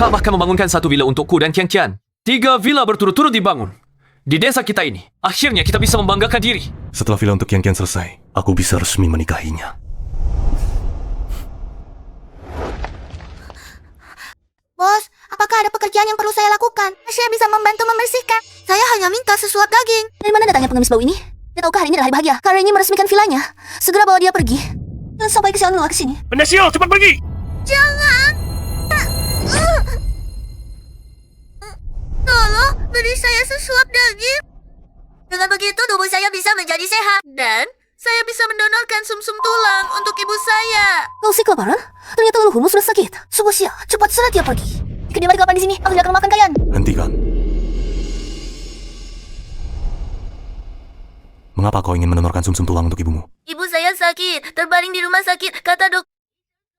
Kak bahkan membangunkan satu villa untukku dan Kian-Kian. 3 villa berturut-turut dibangun. Di desa kita ini, akhirnya kita bisa membanggakan diri. Setelah villa untuk Kian-Kian selesai, aku bisa resmi menikahinya. Bos, apakah ada pekerjaan yang perlu saya lakukan? Saya bisa membantu membersihkan. Saya hanya minta sesuap daging. Dari mana datangnya pengemis bau ini? Dia tahukah hari ini adalah hari bahagia? Kak Renny meresmikan villanya. Segera bawa dia pergi. Dan sampai kesialan Noah ke sini. Penasio, cepat pergi! Jangan! Tolong, beri saya sesuap daging. Dengan begitu, tubuh saya bisa menjadi sehat. Dan saya bisa mendonorkan sumsum tulang untuk ibu saya. Kau sih kelaparan? Ternyata leluhurmu sudah sakit. Subosya, cepat surat dia pergi. Jika dia balik kapan di sini, aku tidak akan memakan kalian. Hentikan. Mengapa kau ingin mendonorkan sumsum tulang untuk ibumu? Ibu saya sakit, terbaring di rumah sakit. Kata dok,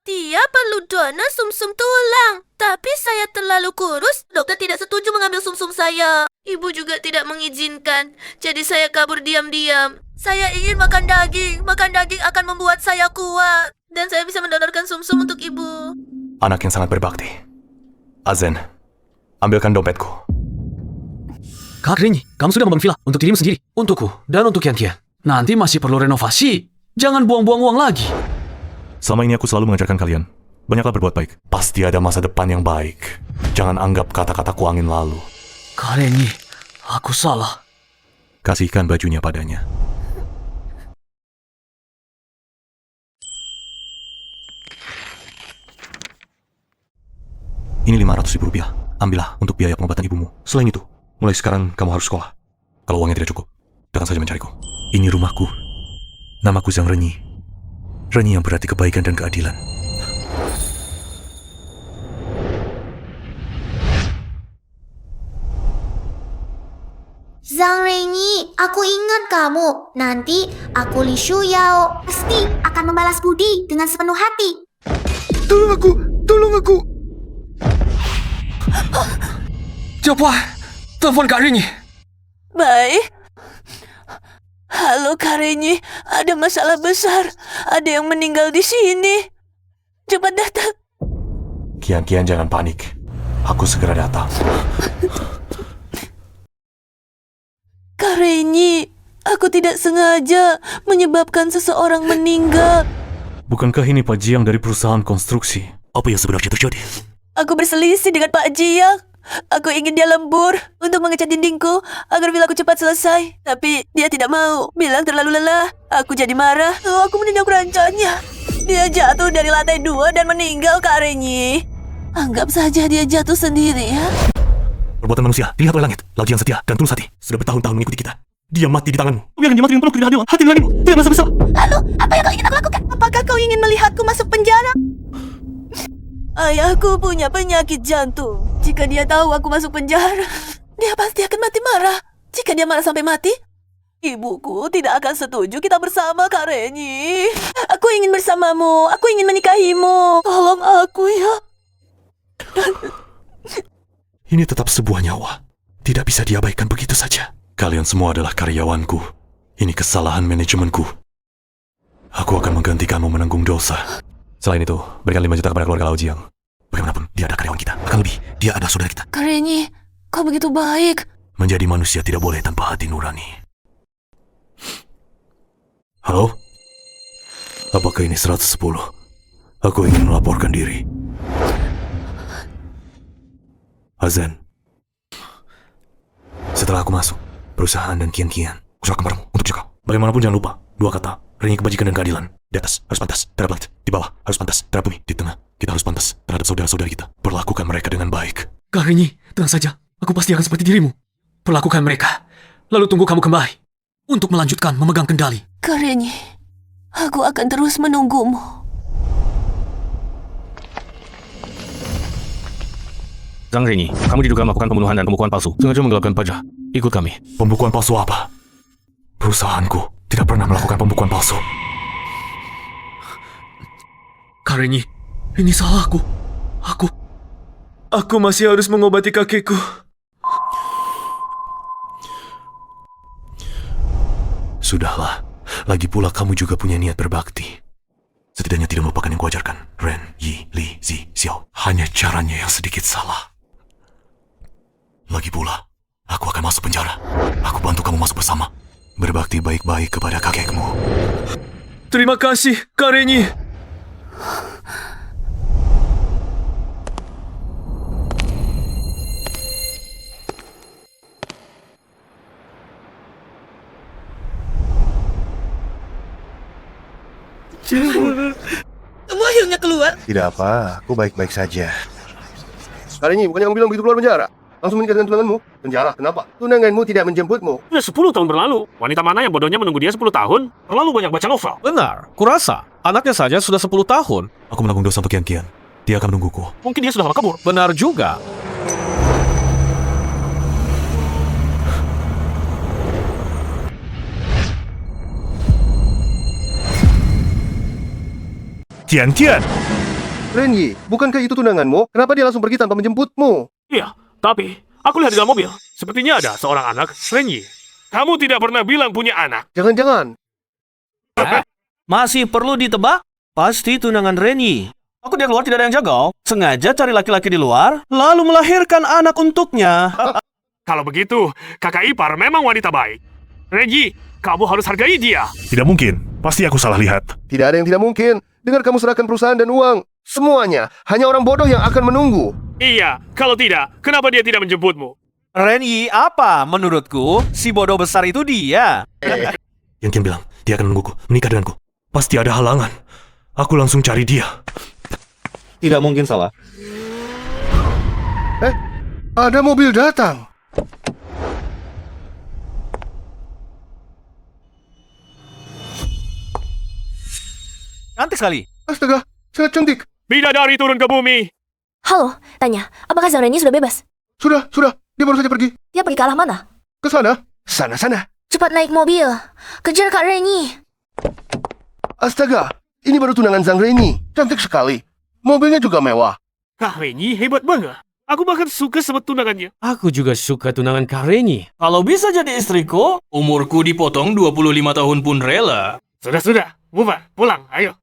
dia perlu donor sumsum tulang. Tapi saya terlalu kurus, dokter tidak setuju mengambil sumsum saya. Ibu juga tidak mengizinkan, jadi saya kabur diam-diam. Saya ingin makan daging akan membuat saya kuat. Dan saya bisa mendonorkan sumsum untuk ibu. Anak yang sangat berbakti. Azen, ambilkan dompetku. Kak Renny, kamu sudah membangun villa untuk dirimu sendiri, untukku, dan untuk Kian-Kian. Nanti masih perlu renovasi. Jangan buang-buang uang lagi. Selama ini aku selalu mengajarkan kalian, banyaklah berbuat baik. Pasti ada masa depan yang baik. Jangan anggap kata-kataku angin lalu. Kak Renny, aku salah. Kasihkan bajunya padanya. Ini 500 ribu rupiah. Ambillah untuk biaya pengobatan ibumu. Selain itu, mulai sekarang kamu harus sekolah. Kalau uangnya tidak cukup, datang saja mencariku. Ini rumahku. Namaku Zhang Renyi. Renyi yang berarti kebaikan dan keadilan. Zhang Renyi, aku ingat kamu. Nanti aku Li Shuyao pasti akan membalas budi dengan sepenuh hati. Tolong aku! Tolong aku! Cepat, telepon Kak Renny. Baik. Halo Kak Renny, ada masalah besar. Ada yang meninggal di sini. Cepat datang. Kian-Kian jangan panik. Aku segera datang. Kak Renny, aku tidak sengaja menyebabkan seseorang meninggal. Bukankah ini Pak Jiang dari perusahaan konstruksi? Apa yang sebenarnya terjadi? Aku berselisih dengan Pak Jiang. Aku ingin dia lembur untuk mengecat dindingku agar villaku cepat selesai. Tapi dia tidak mau, bilang terlalu lelah. Aku jadi marah, aku menindak rancannya. Dia jatuh dari lantai 2 dan meninggal, Kak Renyi. Anggap saja dia jatuh sendiri ya. Perbuatan manusia dilihat oleh langit. Laut yang setia dan tulus hati sudah bertahun-tahun mengikuti kita. Dia mati di tanganmu. Biarkan dia mati dengan penuh ketidakadilan. Hati nuranimu tidak merasa bersalah. Lalu, apa yang kau ingin aku lakukan? Apakah kau ingin melihatku masuk penjara? Ayahku punya penyakit jantung. Jika dia tahu aku masuk penjara, dia pasti akan mati marah. Jika dia marah sampai mati, ibuku tidak akan setuju kita bersama, Kak Renyi. Aku ingin bersamamu. Aku ingin menikahimu. Tolong aku ya. Ini tetap sebuah nyawa. Tidak bisa diabaikan begitu saja. Kalian semua adalah karyawanku. Ini kesalahan manajemenku. Aku akan menggantikanmu menanggung dosa. Selain itu, berikan 5 juta kepada keluarga Lao Jiang. Bagaimanapun, dia ada karyawan kita. Bahkan lebih, dia ada saudara kita. Kak Renyi, kau begitu baik. Menjadi manusia tidak boleh tanpa hati nurani. Halo? Apakah ini 110? Aku ingin melaporkan diri. Azen. Setelah aku masuk, perusahaan dan Kian-Kian, aku serahkan padamu untuk jaga. Bagaimanapun jangan lupa, 2 kata. Renyi kebajikan dan keadilan. Di atas harus pantas terhadap langit. Di bawah harus pantas terhadap bumi. Di tengah kita harus pantas terhadap saudara-saudara kita. Perlakukan mereka dengan baik. Kak Renny, tenang saja. Aku pasti akan seperti dirimu. Perlakukan mereka. Lalu tunggu kamu kembali untuk melanjutkan memegang kendali. Kak Renyi, aku akan terus menunggumu. Zhang Renyi, kamu diduga melakukan pembunuhan dan pembukuan palsu. Sengaja menggelapkan pajak. Ikut kami. Pembukuan palsu apa? Perusahaanku tidak pernah melakukan pembukuan palsu. Kak Renny, ini salahku. Aku masih harus mengobati kakekku. Sudahlah, lagi pula kamu juga punya niat berbakti. Setidaknya tidak melupakan yang kuajarkan. Ren, Yi, Li, Zi, Xiao. Hanya caranya yang sedikit salah. Lagi pula, aku akan masuk penjara. Aku bantu kamu masuk bersama. Berbakti baik-baik kepada kakekmu. Terima kasih, Kak Renyi. Kamu akhirnya keluar. Tidak apa, aku baik-baik saja. Kali ini bukannya kamu bilang begitu keluar penjara? Langsung menikah dengan tunanganmu? Penjara, kenapa? Tunanganmu tidak menjemputmu. Sudah 10 tahun berlalu. Wanita mana yang bodohnya menunggu dia 10 tahun? Terlalu banyak baca novel. Benar, kurasa anaknya saja sudah 10 tahun. Aku menanggung dosa untuk kian-kian. Dia akan menungguku. Mungkin dia sudah lama kabur. Benar juga. Tian-Tian! Renyi, bukankah itu tunanganmu? Kenapa dia langsung pergi tanpa menjemputmu? Iya, tapi aku lihat di dalam mobil. Sepertinya ada seorang anak, Renyi. Kamu tidak pernah bilang punya anak. Jangan-jangan. Masih perlu ditebak? Pasti tunangan Renyi. Aku dia keluar tidak ada yang jaga. Sengaja cari laki-laki di luar, lalu melahirkan anak untuknya. Kalau begitu, kakak ipar memang wanita baik. Renyi, kamu harus hargai dia. Tidak mungkin. Pasti aku salah lihat. Tidak ada yang tidak mungkin. Dengar kamu serahkan perusahaan dan uang. Semuanya. Hanya orang bodoh yang akan menunggu. Iya, kalau tidak, kenapa dia tidak menjemputmu? Renyi apa? Menurutku, si bodoh besar itu dia. Kian-kian bilang, dia akan menungguku, menikah denganku. Pasti ada halangan. Aku langsung cari dia. Tidak mungkin salah. Ada mobil datang. Cantik sekali. Astaga, sangat cantik. Bidadari turun ke bumi. Halo, tanya, apakah Zhang Renyi sudah bebas? Sudah. Dia baru saja pergi. Dia pergi ke arah mana? Ke sana. Sana. Cepat naik mobil. Kejar Kak Renyi. Astaga, ini baru tunangan Zhang Renyi. Cantik sekali. Mobilnya juga mewah. Kak Renyi hebat banget. Aku bahkan suka sama tunangannya. Aku juga suka tunangan Kak Renyi. Kalau bisa jadi istriku, umurku dipotong 25 tahun pun rela. Sudah. Bubar, pulang, ayo.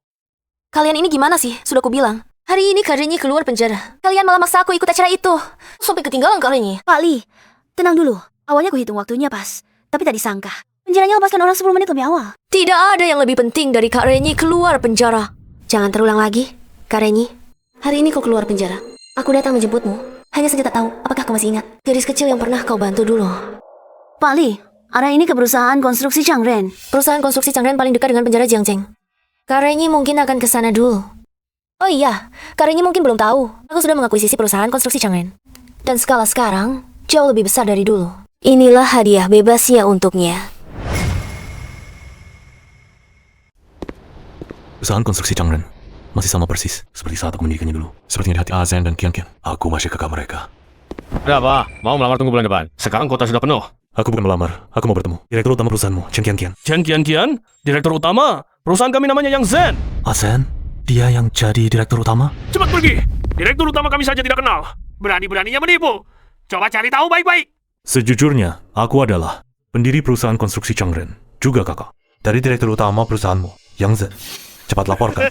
Kalian ini gimana sih? Sudah aku bilang. Hari ini Kak Renyi keluar penjara. Kalian malah maksa aku ikut acara itu. Sampai ketinggalan Kak Renyi. Pak Li, tenang dulu. Awalnya aku hitung waktunya pas, tapi tak disangka. Penjaranya lepaskan orang 10 menit lebih awal. Tidak ada yang lebih penting dari Kak Renyi keluar penjara. Jangan terulang lagi, Kak Renyi. Hari ini kau keluar penjara. Aku datang menjemputmu. Hanya saja tak tahu, apakah kau masih ingat gadis kecil yang pernah kau bantu dulu. Pak Li, arah ini ke perusahaan konstruksi Changren. Perusahaan konstruksi Changren paling dekat dengan penjara Jiangzheng. Kak Renyi mungkin akan ke sana dulu. Oh iya, Kak Renyi mungkin belum tahu. Aku sudah mengakuisisi perusahaan konstruksi Changren. Dan skala sekarang jauh lebih besar dari dulu. Inilah hadiah bebasnya untuknya. Perusahaan konstruksi Changren masih sama persis seperti saat aku mendirikannya dulu. Sepertinya di hati Azen dan Kian-Kian. Aku masih kakak mereka. Ada apa? Mau melamar tunggu bulan depan. Sekarang kota sudah penuh. Aku bukan melamar. Aku mau bertemu direktur utama perusahaanmu, Chen Kian-Kian. Chen Kian-Kian, direktur utama. Perusahaan kami namanya Yang Zen. Azen? Dia yang jadi direktur utama? Cepat pergi. Direktur utama kami saja tidak kenal. Berani-beraninya menipu. Coba cari tahu baik-baik. Sejujurnya, aku adalah pendiri perusahaan konstruksi Changren. Juga kakak. Dari direktur utama perusahaanmu, Yang Zen. Cepat laporkan.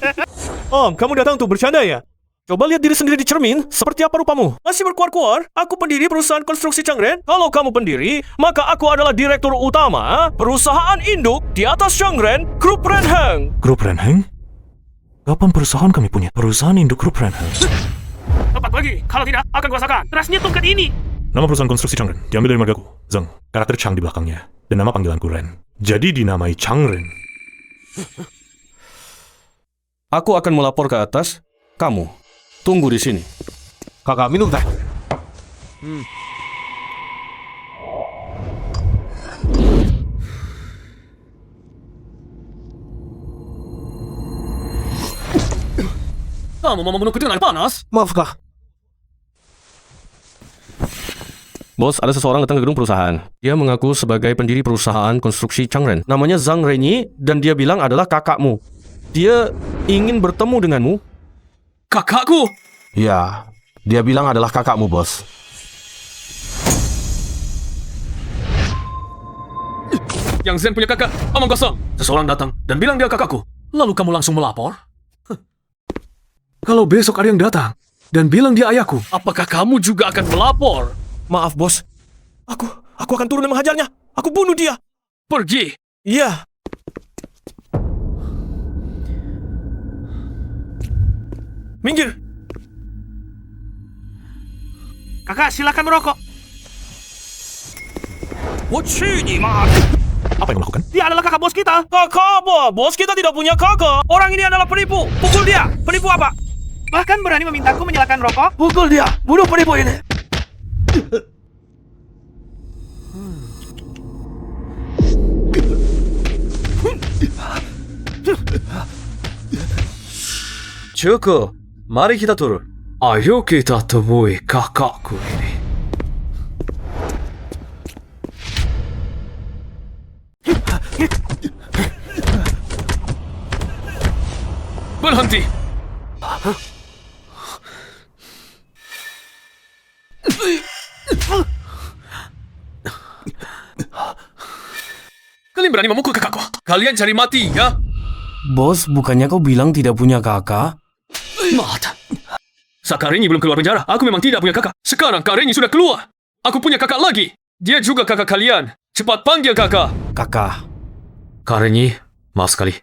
Om, kamu datang untuk bercanda ya? Coba lihat diri sendiri di cermin, seperti apa rupamu? Masih berkuar-kuar? Aku pendiri perusahaan konstruksi Changren. Kalau kamu pendiri, maka aku adalah direktur utama perusahaan induk di atas Changren, Grup Renheng. Grup Renheng? Kapan perusahaan kami punya? Perusahaan induk Grup Renheng. Cepat pergi. Kalau tidak, akan kuasakan. Terasnya tongkat ini. Nama perusahaan konstruksi Changren diambil dari margaku, Zheng. Karakter Chang di belakangnya. Dan nama panggilanku Ren. Jadi dinamai Changren. Aku akan melapor ke atas. Kamu tunggu di sini. Kakak, minum teh. Kamu mau membunuhku dengan air panas? Maaf, Kak. Bos, ada seseorang datang ke gedung perusahaan. Dia mengaku sebagai pendiri perusahaan konstruksi Changren. Namanya Zhang Renyi dan dia bilang adalah kakakmu. Dia ingin bertemu denganmu. Kakakku! Ya, dia bilang adalah kakakmu, bos. Yang Zen punya kakak, omong kosong. Seseorang datang dan bilang dia kakakku. Lalu kamu langsung melapor? Kalau besok ada yang datang dan bilang dia ayahku, Apakah kamu juga akan melapor? Maaf, bos. Aku akan turun dan menghajarnya. Aku bunuh dia. pergi. Iya. Minggir. Kakak, silakan merokok. Apa yang kamu lakukan? Dia adalah kakak bos kita. Kakak apa? Bos kita tidak punya kakak. Orang ini adalah penipu. Pukul dia. Penipu apa? Bahkan berani memintaku menyalakan rokok. Pukul dia. Bunuh penipu ini. Cukup. Mari kita turun. Ayo kita temui kakakku ini. Berhenti. Kalian berani memukul kakakku? Kalian cari mati, ya? Bos, bukannya kau bilang tidak punya kakak? Mata. Saat Karenyi belum keluar penjara, aku memang tidak punya kakak. Sekarang Karenyi sudah keluar. Aku punya kakak lagi. Dia juga kakak kalian. Cepat panggil kakak. Kakak. Karenyi, maaf sekali.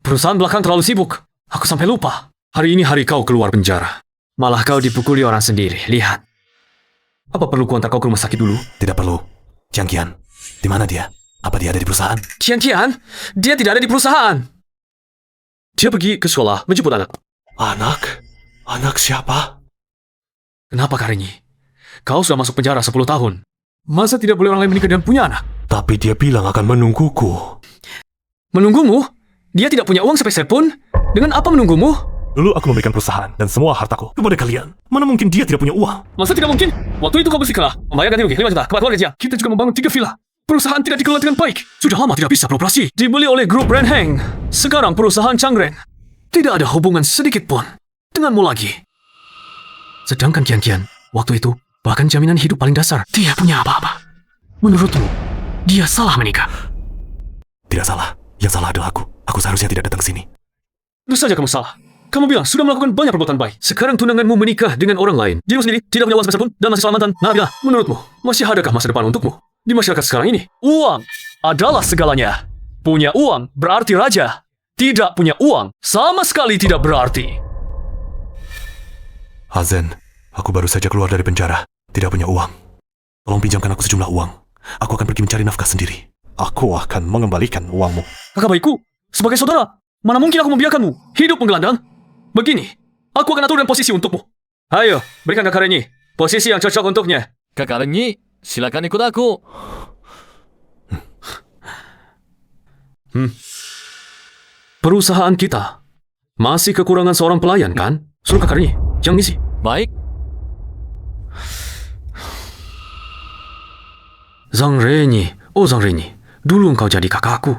Perusahaan belakang terlalu sibuk. Aku sampai lupa. Hari ini hari kau keluar penjara. Malah kau dipukuli orang sendiri. Lihat. Apa perlu ku antar kau ke rumah sakit dulu? Tidak perlu. Jiang Qian, di mana dia? Apa dia ada di perusahaan? Qian, dia tidak ada di perusahaan. Dia pergi ke sekolah menjemput anak. Anak? Anak siapa? Kenapa Karenyi? Kau sudah masuk penjara 10 tahun. Masa tidak boleh orang lain menikah dan punya anak? Tapi dia bilang akan menungguku. Menunggumu? Dia tidak punya uang sepeser pun? Dengan apa menunggumu? Dulu aku memberikan perusahaan dan semua hartaku kepada kalian. Mana mungkin dia tidak punya uang? Masa tidak mungkin? Waktu itu kau bersikeras membayar ganti rugi 5 juta kepada keluarga dia. Kita juga membangun 3 villa. Perusahaan tidak dikelola dengan baik. Sudah lama tidak bisa beroperasi. Dibeli oleh grup Ren Heng. Sekarang perusahaan Changren tidak ada hubungan sedikit pun denganmu lagi. Sedangkan Qian, waktu itu bahkan jaminan hidup paling dasar dia punya apa-apa. Menurutmu, dia salah menikah? Tidak salah. Yang salah adalah aku. Aku seharusnya tidak datang ke sini. Tentu saja kamu salah. Kamu bilang sudah melakukan banyak perbuatan baik. Sekarang tunanganmu menikah dengan orang lain. Dirimu sendiri tidak punya uang sepeser pun dan masih selamatan. Nabila, menurutmu, masih adakah masa depan untukmu? Di masyarakat sekarang ini, uang adalah segalanya. Punya uang berarti raja. Tidak punya uang sama sekali tidak berarti. Hazen, aku baru saja keluar dari penjara. Tidak punya uang. Tolong pinjamkan aku sejumlah uang. Aku akan pergi mencari nafkah sendiri. Aku akan mengembalikan uangmu. Kakak baikku, sebagai saudara, mana mungkin aku membiarkanmu hidup menggelandang? Begini, aku akan aturkan posisi untukmu. Ayo, berikan Kakak Renyi posisi yang cocok untuknya. Kakak Renyi, silakan ikut aku. Perusahaan kita masih kekurangan seorang pelayan, kan? Suruh Kakak Renyi yang ngisi. Baik. Zhang Renyi, oh Zhang Renyi, dulu engkau jadi kakakku.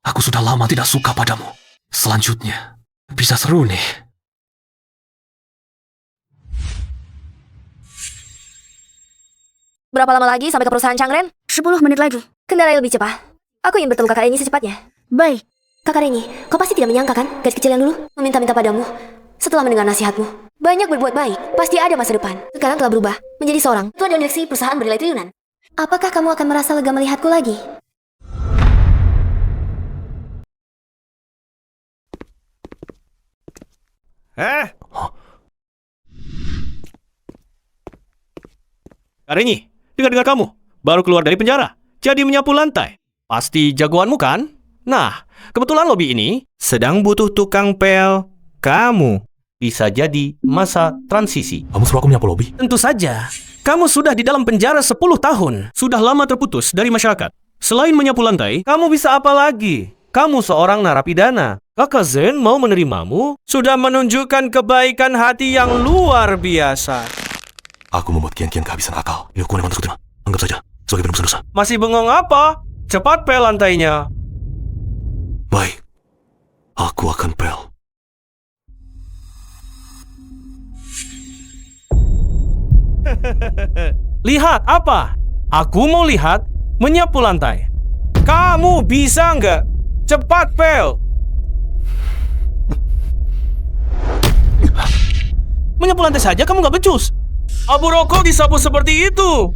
Aku sudah lama tidak suka padamu. Selanjutnya, bisa seru nih. Berapa lama lagi sampai ke perusahaan Changren? 10 menit lagi. Kendarai lebih cepat. Aku ingin bertemu kakak Renyi secepatnya. Baik. Kakak Renyi, kau pasti tidak menyangka kan, gadis kecil yang dulu meminta-minta padamu. Setelah mendengar nasihatmu, banyak berbuat baik, pasti ada masa depan. Sekarang telah berubah, menjadi seorang ketua dan direksi perusahaan bernilai triliunan. Apakah kamu akan merasa lega melihatku lagi? Karenyi, dengar kamu. Baru keluar dari penjara. Jadi menyapu lantai. Pasti jagoanmu kan? Nah, kebetulan lobi ini sedang butuh tukang pel. Kamu bisa jadi masa transisi. Kamu suruh aku menyapu lobi? Tentu saja. Kamu sudah di dalam penjara 10 tahun. Sudah lama terputus dari masyarakat. Selain menyapu lantai, kamu bisa apa lagi? Kamu seorang narapidana. Kakak Zen mau menerimamu. Sudah menunjukkan kebaikan hati yang luar biasa. Aku membuat Qian kehabisan akal. Ini hukuman yang pantas kuterima. Anggap saja sebagai penebus dosa. Masih bengong apa? Cepat pel lantainya. Baik. Aku akan pel. Lihat apa? Aku mau lihat menyapu lantai. Kamu bisa nggak? Cepat pel. Menyapu lantai saja kamu nggak becus. Abu rokok disapu seperti itu.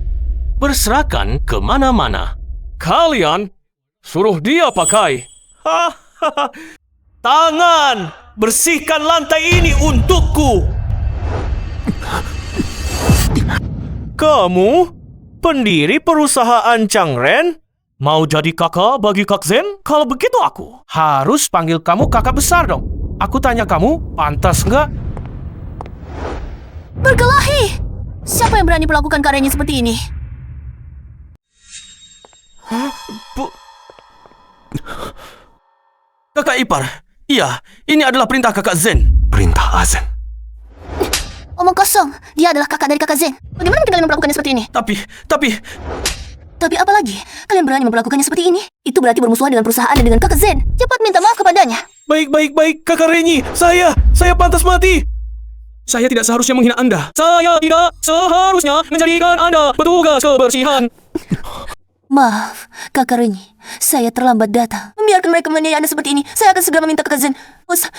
Berserakan kemana-mana. Kalian suruh dia pakai. Hahaha. Tangan, bersihkan lantai ini untukku. Kamu, pendiri perusahaan Changren, mau jadi kakak bagi Kak Zen? Kalau begitu aku harus panggil kamu kakak besar dong. Aku tanya kamu, pantas nggak? Berkelahi! Siapa yang berani melakukan karyanya seperti ini? Kakak ipar. Iya, ini adalah perintah kakak Zen. Perintah Azen. Omong kosong. Dia adalah kakak dari kakak Zen. Bagaimana mungkin kalian memperlakukannya seperti ini? Tapi apa lagi? Kalian berani memperlakukannya seperti ini? Itu berarti bermusuhan dengan perusahaan dan dengan kakak Zen. Cepat minta maaf kepadanya. Baik, kakak Renyi. Saya pantas mati. Saya tidak seharusnya menghina Anda. Saya tidak seharusnya menjadikan Anda petugas kebersihan. Maaf, kakak Renyi. Saya terlambat datang. Membiarkan mereka menganiaya Anda seperti ini. Saya akan segera meminta kakak Zen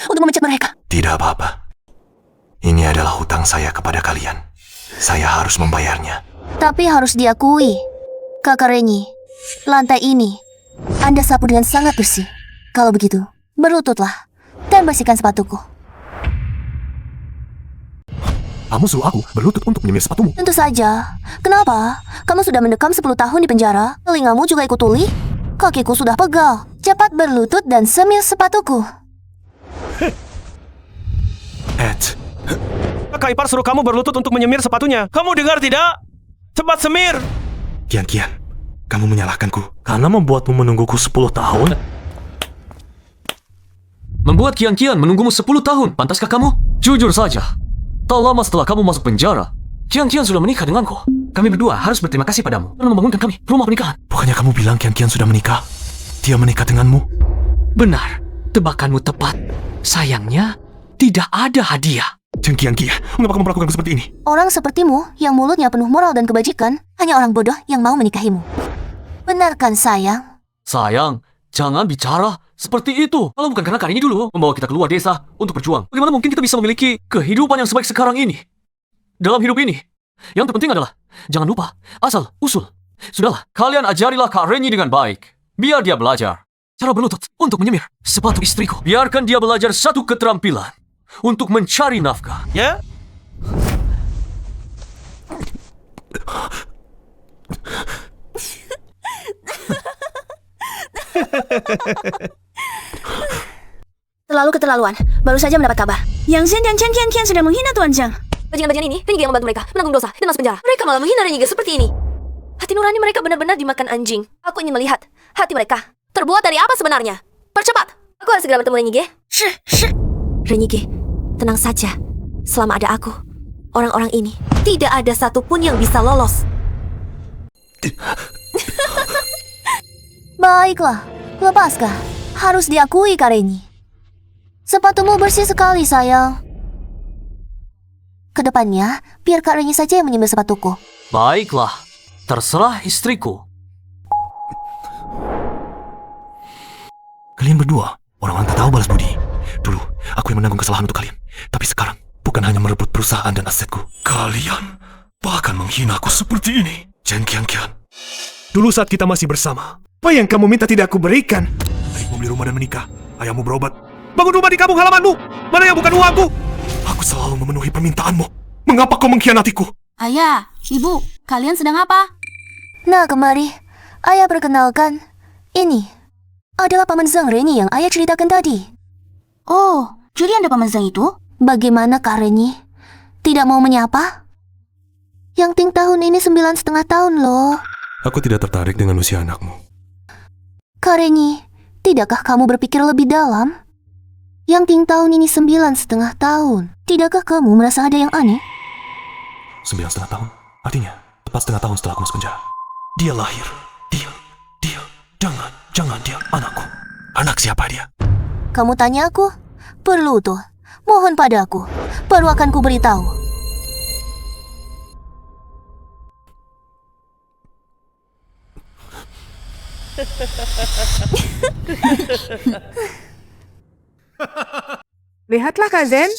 untuk memecat mereka. Tidak apa-apa. Ini adalah hutang saya kepada kalian. Saya harus membayarnya. Tapi harus diakui, kakak Renyi, lantai ini Anda sapu dengan sangat bersih. Kalau begitu, berlututlah dan bersihkan sepatuku. Kamu suruh aku berlutut untuk menyemir sepatumu. Tentu saja. Kenapa? Kamu sudah mendekam 10 tahun di penjara. Telingamu juga ikut tuli. Kakiku sudah pegal. Cepat berlutut dan semir sepatuku. Ed, Kakak ipar suruh kamu berlutut untuk menyemir sepatunya. Kamu dengar tidak? Cepat semir. Kian, kamu menyalahkanku karena membuatmu menungguku 10 tahun. Membuat Kian menunggumu 10 tahun. Pantaskah kamu? Jujur saja. Tak lama setelah kamu masuk penjara, Kian sudah menikah denganku. Kami berdua harus berterima kasih padamu karena membangunkan kami rumah pernikahan. Bukannya kamu bilang Kian sudah menikah? Dia menikah denganmu? Benar, tebakanmu tepat. Sayangnya, tidak ada hadiah. Kian, mengapa kamu melakukan seperti ini? Orang sepertimu yang mulutnya penuh moral dan kebajikan hanya orang bodoh yang mau menikahimu. Benar kan, sayang? Sayang, jangan bicara seperti itu. Kalau bukan karena Karini dulu membawa kita keluar desa untuk berjuang, bagaimana mungkin kita bisa memiliki kehidupan yang sebaik sekarang ini? Dalam hidup ini, yang terpenting adalah jangan lupa asal usul. Sudahlah, kalian ajarilah Kak Renyi dengan baik. Biar dia belajar cara berlutut untuk menyemir sepatu istriku. Biarkan dia belajar satu keterampilan untuk mencari nafkah. Ya? Terlalu keterlaluan. Baru saja mendapat kabar. Yang Zen dan Chen Tian sedang menghina Tuan Zhang. Bajingan-bajingan ini, Renyi yang membantu mereka menanggung dosa dan masuk penjara. Mereka malah menghina Renyi seperti ini. Hati nurani mereka benar-benar dimakan anjing. Aku ingin melihat hati mereka terbuat dari apa sebenarnya. Percepat. Aku harus segera bertemu Renyi Ge. Renyi Ge, tenang saja. Selama ada aku, orang-orang ini tidak ada satupun yang bisa lolos. Baiklah, lepaskah? Harus diakui, Kak Renyi. Sepatumu bersih sekali, sayang. Kedepannya, biar Kak Renyi saja yang menyemir sepatuku. Baiklah, terserah istriku. Kalian berdua, orang-orang tak tahu balas budi. Dulu, aku yang menanggung kesalahan untuk kalian. Tapi sekarang, bukan hanya merebut perusahaan dan asetku. Kalian bahkan menghina aku seperti ini. Kian. Dulu saat kita masih bersama, apa yang kamu minta tidak aku berikan? Ayahmu beli rumah dan menikah. Ayahmu berobat. Bangun rumah di kampung halamanmu. Mana yang bukan uangku? Aku selalu memenuhi permintaanmu. Mengapa kau mengkhianatiku? Ayah, Ibu, kalian sedang apa? Nah, kemari. Ayah perkenalkan. Ini adalah Paman Zhang Renyi yang ayah ceritakan tadi. Oh, jadi Anda Paman Zhang itu? Bagaimana, Kak Renyi? Tidak mau menyapa? Yang Ting tahun ini 9,5 tahun loh. Aku tidak tertarik dengan usia anakmu. Kak Renyi, tidakkah kamu berpikir lebih dalam? Yang Ting tahun ini 9,5 tahun. Tidakkah kamu merasa ada yang aneh? 9,5 tahun? Artinya, tepat setengah tahun setelah aku masuk penjara. Dia lahir. Dia. Jangan dia anakku. Anak siapa dia? Kamu tanya aku? Perlu tuh. Mohon padaku. Baru akan ku beritahu. Lihatlah, Kak Zen.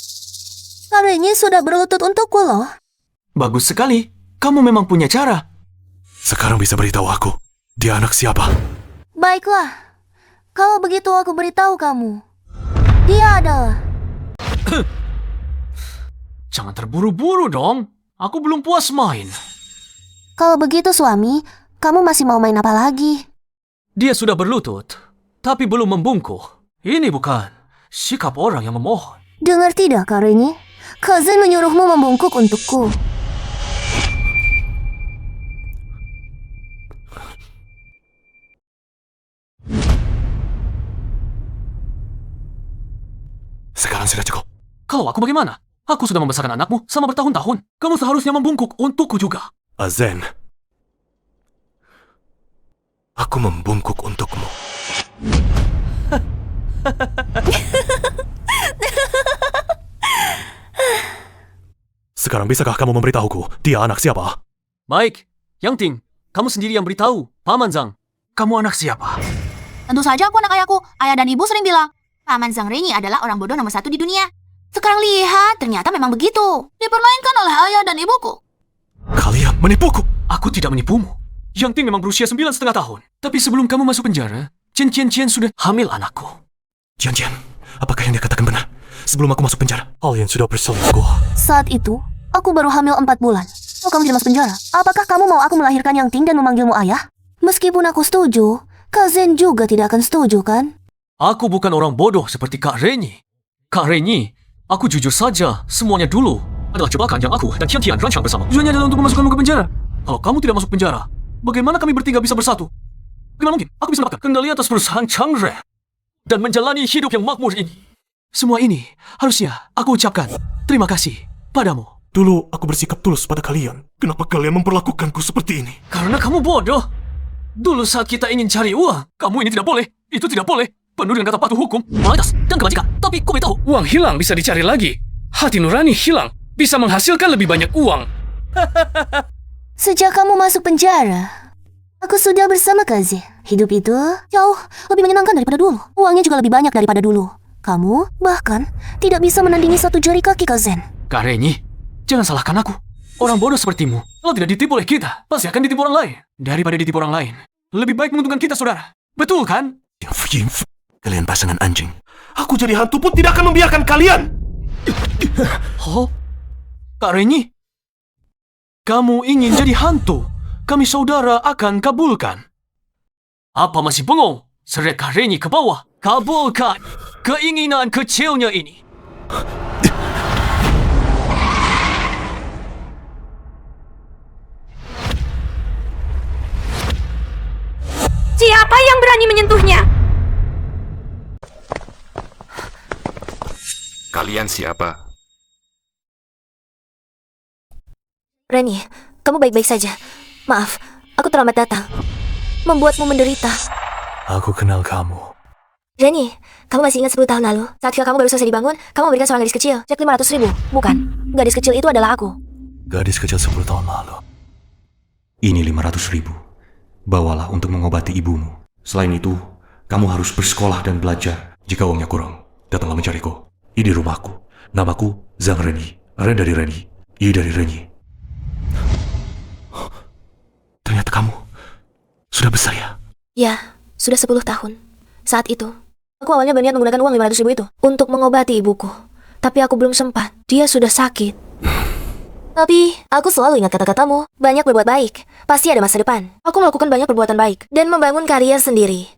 Kak Renyi sudah berlutut untukku loh. Bagus sekali. Kamu memang punya cara. Sekarang bisa beritahu aku, dia anak siapa? Baiklah. Kalau begitu aku beritahu kamu. Dia adalah... Jangan terburu-buru dong. Aku belum puas main. Kalau begitu suami, kamu masih mau main apa lagi? Dia sudah berlutut, tapi belum membungkuk. Ini bukan sikap orang yang memohon. Dengar tidak, Kak Renyi? Cousin menyuruhmu membungkuk untukku. Sekarang sudah cukup. Kalau aku bagaimana? Aku sudah membesarkan anakmu selama bertahun-tahun. Kamu seharusnya membungkuk untukku juga. Azen. Aku membungkuk untukmu. Sekarang bisakah kamu memberitahuku dia anak siapa? Baik, Yang Ting, kamu sendiri yang beritahu. Paman Zhang, kamu anak siapa? Tentu saja aku anak ayahku. Ayah dan ibu sering bilang, Paman Zhang Renyi adalah orang bodoh nomor 1 di dunia. Sekarang lihat, ternyata memang begitu. Dipermainkan oleh ayah dan ibuku. Kalian menipuku. Aku tidak menipumu. Yang Ting memang berusia 9,5 tahun. Tapi sebelum kamu masuk penjara, Chen sudah hamil anakku. Jian, apakah yang dia katakan benar? Sebelum aku masuk penjara, kalian sudah berselingkuh. Saat itu, aku baru hamil 4 bulan. Oh, kamu tidak masuk penjara. Apakah kamu mau aku melahirkan Yang Ting dan memanggilmu ayah? Meskipun aku setuju, Kak Zen juga tidak akan setuju, kan? Aku bukan orang bodoh seperti Kak Renyi. Kak Renyi, aku jujur saja, semuanya dulu adalah jebakan yang aku dan Tian rancang bersama. Tujuannya adalah untuk memasukkanmu ke penjara. Kalau kamu tidak masuk penjara, bagaimana kami bertiga bisa bersatu? Bagaimana mungkin aku bisa mendapatkan kendali atas perusahaan Changren dan menjalani hidup yang makmur ini? Semua ini harusnya aku ucapkan terima kasih padamu. Dulu aku bersikap tulus pada kalian. Kenapa kalian memperlakukanku seperti ini? Karena kamu bodoh. Dulu saat kita ingin cari uang, kamu ini tidak boleh, itu tidak boleh. Penuh dengan kata patuh hukum, moralitas, dan kebajikan. Tapi kau tahu, uang hilang bisa dicari lagi. Hati nurani hilang, bisa menghasilkan lebih banyak uang. Sejak kamu masuk penjara, aku sudah bersama Kak Zen. Hidup itu jauh lebih menyenangkan daripada dulu. Uangnya juga lebih banyak daripada dulu. Kamu bahkan tidak bisa menandingi satu jari kaki Kak Zen. Kak Renyi, jangan salahkan aku. Orang bodoh sepertimu, kalau tidak ditipu oleh kita, pasti akan ditipu orang lain. Daripada ditipu orang lain, lebih baik menguntungkan kita, saudara. Betul kan? Kalian pasangan anjing. Aku jadi hantu pun tidak akan membiarkan kalian. Oh, Kak Renyi, kamu ingin jadi hantu? Kami saudara akan kabulkan. Apa masih bengong? Seret Kak Renyi ke bawah. Kabulkan keinginan kecilnya ini. Siapa yang berani menyentuhnya? Kalian siapa? Renyi, kamu baik-baik saja. Maaf, aku terlambat datang. Membuatmu menderita. Aku kenal kamu. Renyi, kamu masih ingat 10 tahun lalu? Saat kamu baru selesai dibangun, kamu memberikan seorang gadis kecil cek 500.000. Bukan, gadis kecil itu adalah aku. Gadis kecil 10 tahun lalu. Ini 500.000. Bawalah untuk mengobati ibumu. Selain itu, kamu harus bersekolah dan belajar. Jika uangnya kurang, datanglah mencariku. I di rumahku. Namaku Zhang Renyi. Ren dari Renyi. I dari Renyi. Ternyata kamu sudah besar ya? Ya, sudah 10 tahun. Saat itu, aku awalnya berniat menggunakan uang 500.000 itu untuk mengobati ibuku. Tapi aku belum sempat. Dia sudah sakit. Tapi, aku selalu ingat kata-katamu. Banyak berbuat baik. Pasti ada masa depan. Aku melakukan banyak perbuatan baik dan membangun karier sendiri.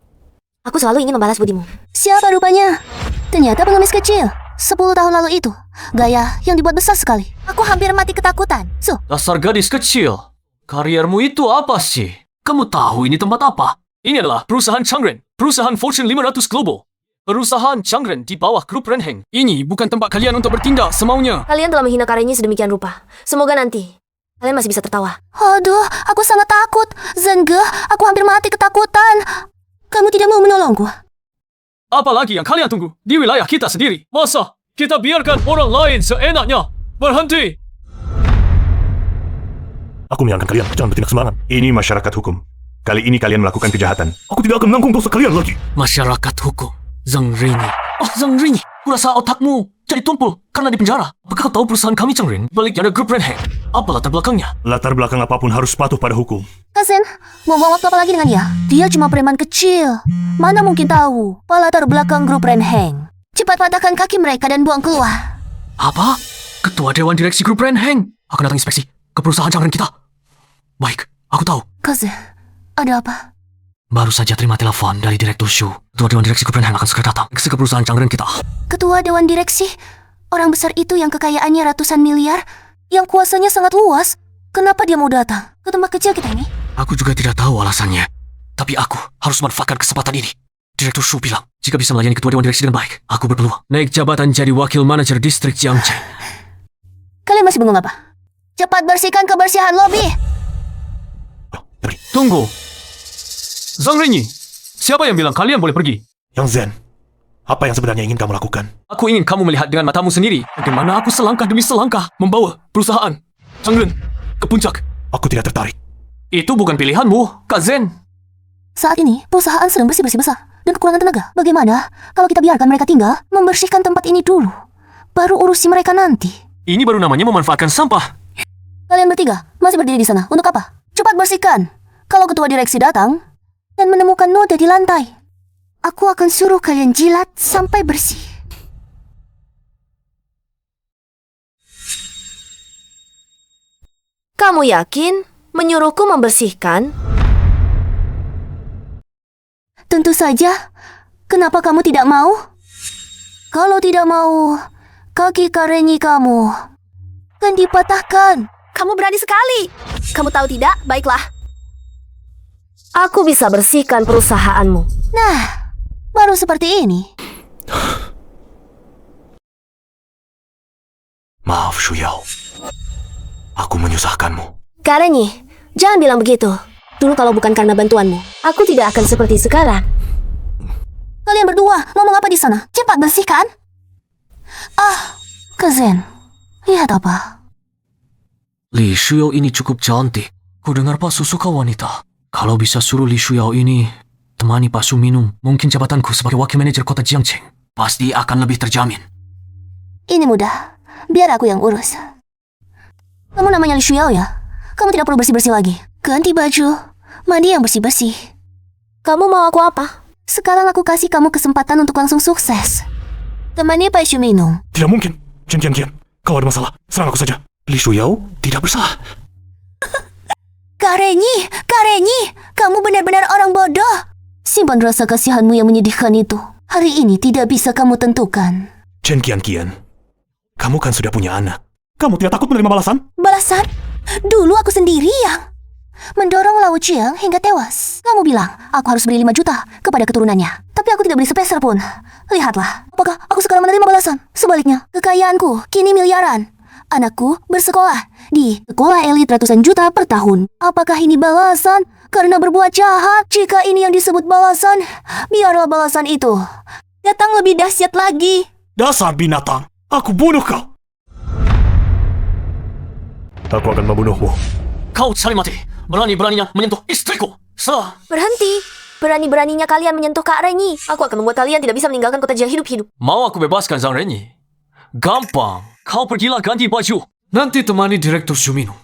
Aku selalu ingin membalas budimu. Siapa rupanya? Ternyata pengemis kecil. 10 tahun lalu itu. Gaya yang dibuat besar sekali. Aku hampir mati ketakutan. Dasar gadis kecil. Kariermu itu apa sih? Kamu tahu ini tempat apa? Ini adalah perusahaan Changren. Perusahaan Fortune 500 Global. Perusahaan Changren di bawah grup Renheng. Ini bukan tempat kalian untuk bertindak semaunya. Kalian telah menghina Kak Renyi sedemikian rupa. Semoga nanti kalian masih bisa tertawa. Aduh, aku sangat takut. Zenge, aku hampir mati ketakutan. Kamu tidak mau menolongku? Apalagi yang kalian tunggu di wilayah kita sendiri? Masa kita biarkan orang lain seenaknya? Berhenti! Aku menyarankan kalian, jangan bertindak sembarangan. Ini masyarakat hukum. Kali ini kalian melakukan kejahatan. Aku tidak akan menanggung dosa kalian lagi. Masyarakat hukum. Zhang Renyi. Oh, Zhang Renyi. Kurasa otakmu jadi tumpul karena di penjara. Apakah kau tahu perusahaan kami, Changren? Baliknya ada grup Ren Heng. Apa latar belakangnya? Latar belakang apapun harus patuh pada hukum. Kazen, buang waktu apa lagi dengan dia? Dia cuma preman kecil. Mana mungkin tahu latar belakang grup Ren Heng. Cepat patahkan kaki mereka dan buang keluar. Apa? Ketua Dewan Direksi Grup Ren Heng akan datang inspeksi ke perusahaan Changren kita. Baik, aku tahu. Kazen, ada apa? Baru saja terima telepon dari Direktur Shu. Ketua Dewan Direksi Grup Ren Heng akan segera datang ke perusahaan Changren kita. Ketua Dewan Direksi? Orang besar itu yang kekayaannya ratusan miliar, yang kuasanya sangat luas. Kenapa dia mau datang ke tempat kecil kita ini? Aku juga tidak tahu alasannya. Tapi aku harus memanfaatkan kesempatan ini. Direktur Shu bilang, jika bisa melayani Ketua Dewan Direksi dengan baik, aku berpeluang naik jabatan jadi wakil manajer distrik Jiangcheng. Kalian masih bengong apa? Cepat bersihkan kebersihan lobi. Tunggu. Zhang Renyi, siapa yang bilang kalian boleh pergi? Yang Zen, apa yang sebenarnya ingin kamu lakukan? Aku ingin kamu melihat dengan matamu sendiri bagaimana aku selangkah demi selangkah membawa perusahaan Changren ke puncak. Aku tidak tertarik. Itu bukan pilihanmu, Kak Zen. Saat ini, perusahaan sedang bersih-bersih besar dan kekurangan tenaga. Bagaimana kalau kita biarkan mereka tinggal membersihkan tempat ini dulu? Baru urusi mereka nanti. Ini baru namanya memanfaatkan sampah. Kalian bertiga masih berdiri di sana. Untuk apa? Cepat bersihkan. Kalau ketua direksi datang dan menemukan noda di lantai, aku akan suruh kalian jilat sampai bersih. Kamu yakin menyuruhku membersihkan? Tentu saja. Kenapa kamu tidak mau? Kalau tidak mau, kaki Karenyi kamu kan dipatahkan. Kamu berani sekali. Kamu tahu tidak? Baiklah. Aku bisa bersihkan perusahaanmu. Nah, baru seperti ini. Maaf, Shuyao. Aku menyusahkanmu. Karenyi, jangan bilang begitu. Dulu kalau bukan karena bantuanmu, aku tidak akan seperti sekarang. Kalian berdua ngomong apa di sana? Cepat bersihkan. Kazen, lihat apa? Li Shuyao ini cukup cantik. Kudengar Pak Su suka wanita. Kalau bisa suruh Li Shuyao ini temani Pak Su minum, mungkin jabatanku sebagai wakil manajer kota Jiangcheng pasti akan lebih terjamin. Ini mudah. Biar aku yang urus. Kamu namanya Li Shuyao ya? Kamu tidak perlu bersih-bersih lagi. Ganti baju, mandi yang bersih-bersih. Kamu mau aku apa? Sekarang aku kasih kamu kesempatan untuk langsung sukses. Temani Pak Shu minum. Tidak mungkin. Kian. Kalau ada masalah, serang aku saja. Li Shuyao tidak bersalah. Karenyi, kamu benar-benar orang bodoh. Simpan rasa kasihanmu yang menyedihkan itu. Hari ini tidak bisa kamu tentukan. Kian, kamu kan sudah punya anak. Kamu tidak takut menerima balasan? Balasan? Dulu aku sendiri yang mendorong Lao Chiang hingga tewas. Kamu bilang aku harus beri 5 juta kepada keturunannya. Tapi aku tidak beri sepeser pun. Lihatlah, apakah aku sekarang menerima balasan? Sebaliknya, kekayaanku kini miliaran. Anakku bersekolah di sekolah elit ratusan juta per tahun. Apakah ini balasan karena berbuat jahat? Jika ini yang disebut balasan, biarlah balasan itu datang lebih dahsyat lagi. Dasar binatang, aku bunuh kau. Aku akan membunuhmu. Kau cari mati. Berani-beraninya menyentuh istriku. Salah. Berhenti. Berani-beraninya kalian menyentuh Kak Renyi. Aku akan membuat kalian tidak bisa meninggalkan kota Jiang hidup-hidup. Mau aku bebaskan Zhang Renyi? Gampang. Kau pergilah ganti baju. Nanti temani Direktur Shu minum.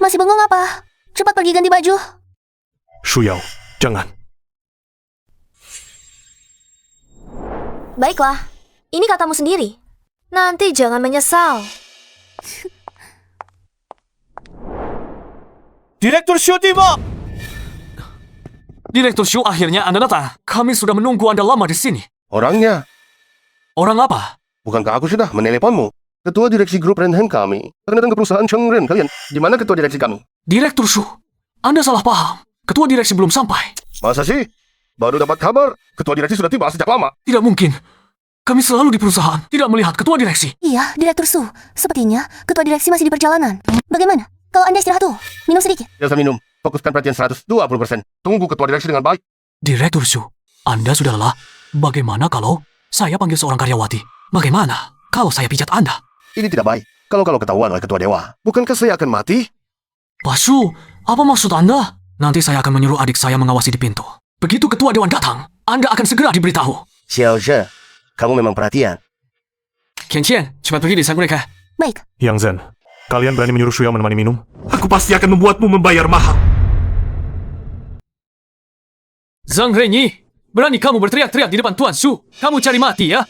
Masih bengong apa? Cepat pergi ganti baju. Shuyao, jangan. Baiklah. Ini katamu sendiri. Nanti jangan menyesal. Direktur Shu tiba! Direktur Shu, akhirnya Anda datang. Kami sudah menunggu Anda lama di sini. Orangnya, Orang apa? bukankah aku sudah meneleponmu? Ketua direksi grup Ren Heng kami akan datang ke perusahaan Changren kalian. Di mana ketua direksi kami? Direktur Shu, Anda salah paham. Ketua direksi belum sampai. Masa sih? Baru dapat kabar, ketua direksi sudah tiba sejak lama. Tidak mungkin. Kami selalu di perusahaan, tidak melihat ketua direksi. Iya, Direktur Su. Sepertinya ketua direksi masih di perjalanan. Bagaimana? Kalau Anda istirahat tuh, minum sedikit. Tidak usah minum, fokuskan perhatian 120%. Tunggu ketua direksi dengan baik. Direktur Shu, Anda sudah lelah. Bagaimana kalau saya panggil seorang karyawati? Bagaimana kalau saya pijat Anda? Ini tidak baik. Kalau ketahuan oleh ketua dewa, bukankah saya akan mati? Pak Shu, apa maksud Anda? Nanti saya akan menyuruh adik saya mengawasi di pintu. Begitu ketua dewan datang, Anda akan segera diberitahu. Xiao Zhe, kamu memang perhatian. Qian Qian, cepat pergi dari sang mereka. Baik. Yang Zen, kalian berani menyuruh Shuya menemani minum? Aku pasti akan membuatmu membayar mahal. Zhang Renyi, berani kamu berteriak-teriak di depan Tuan Su? Kamu cari mati ya?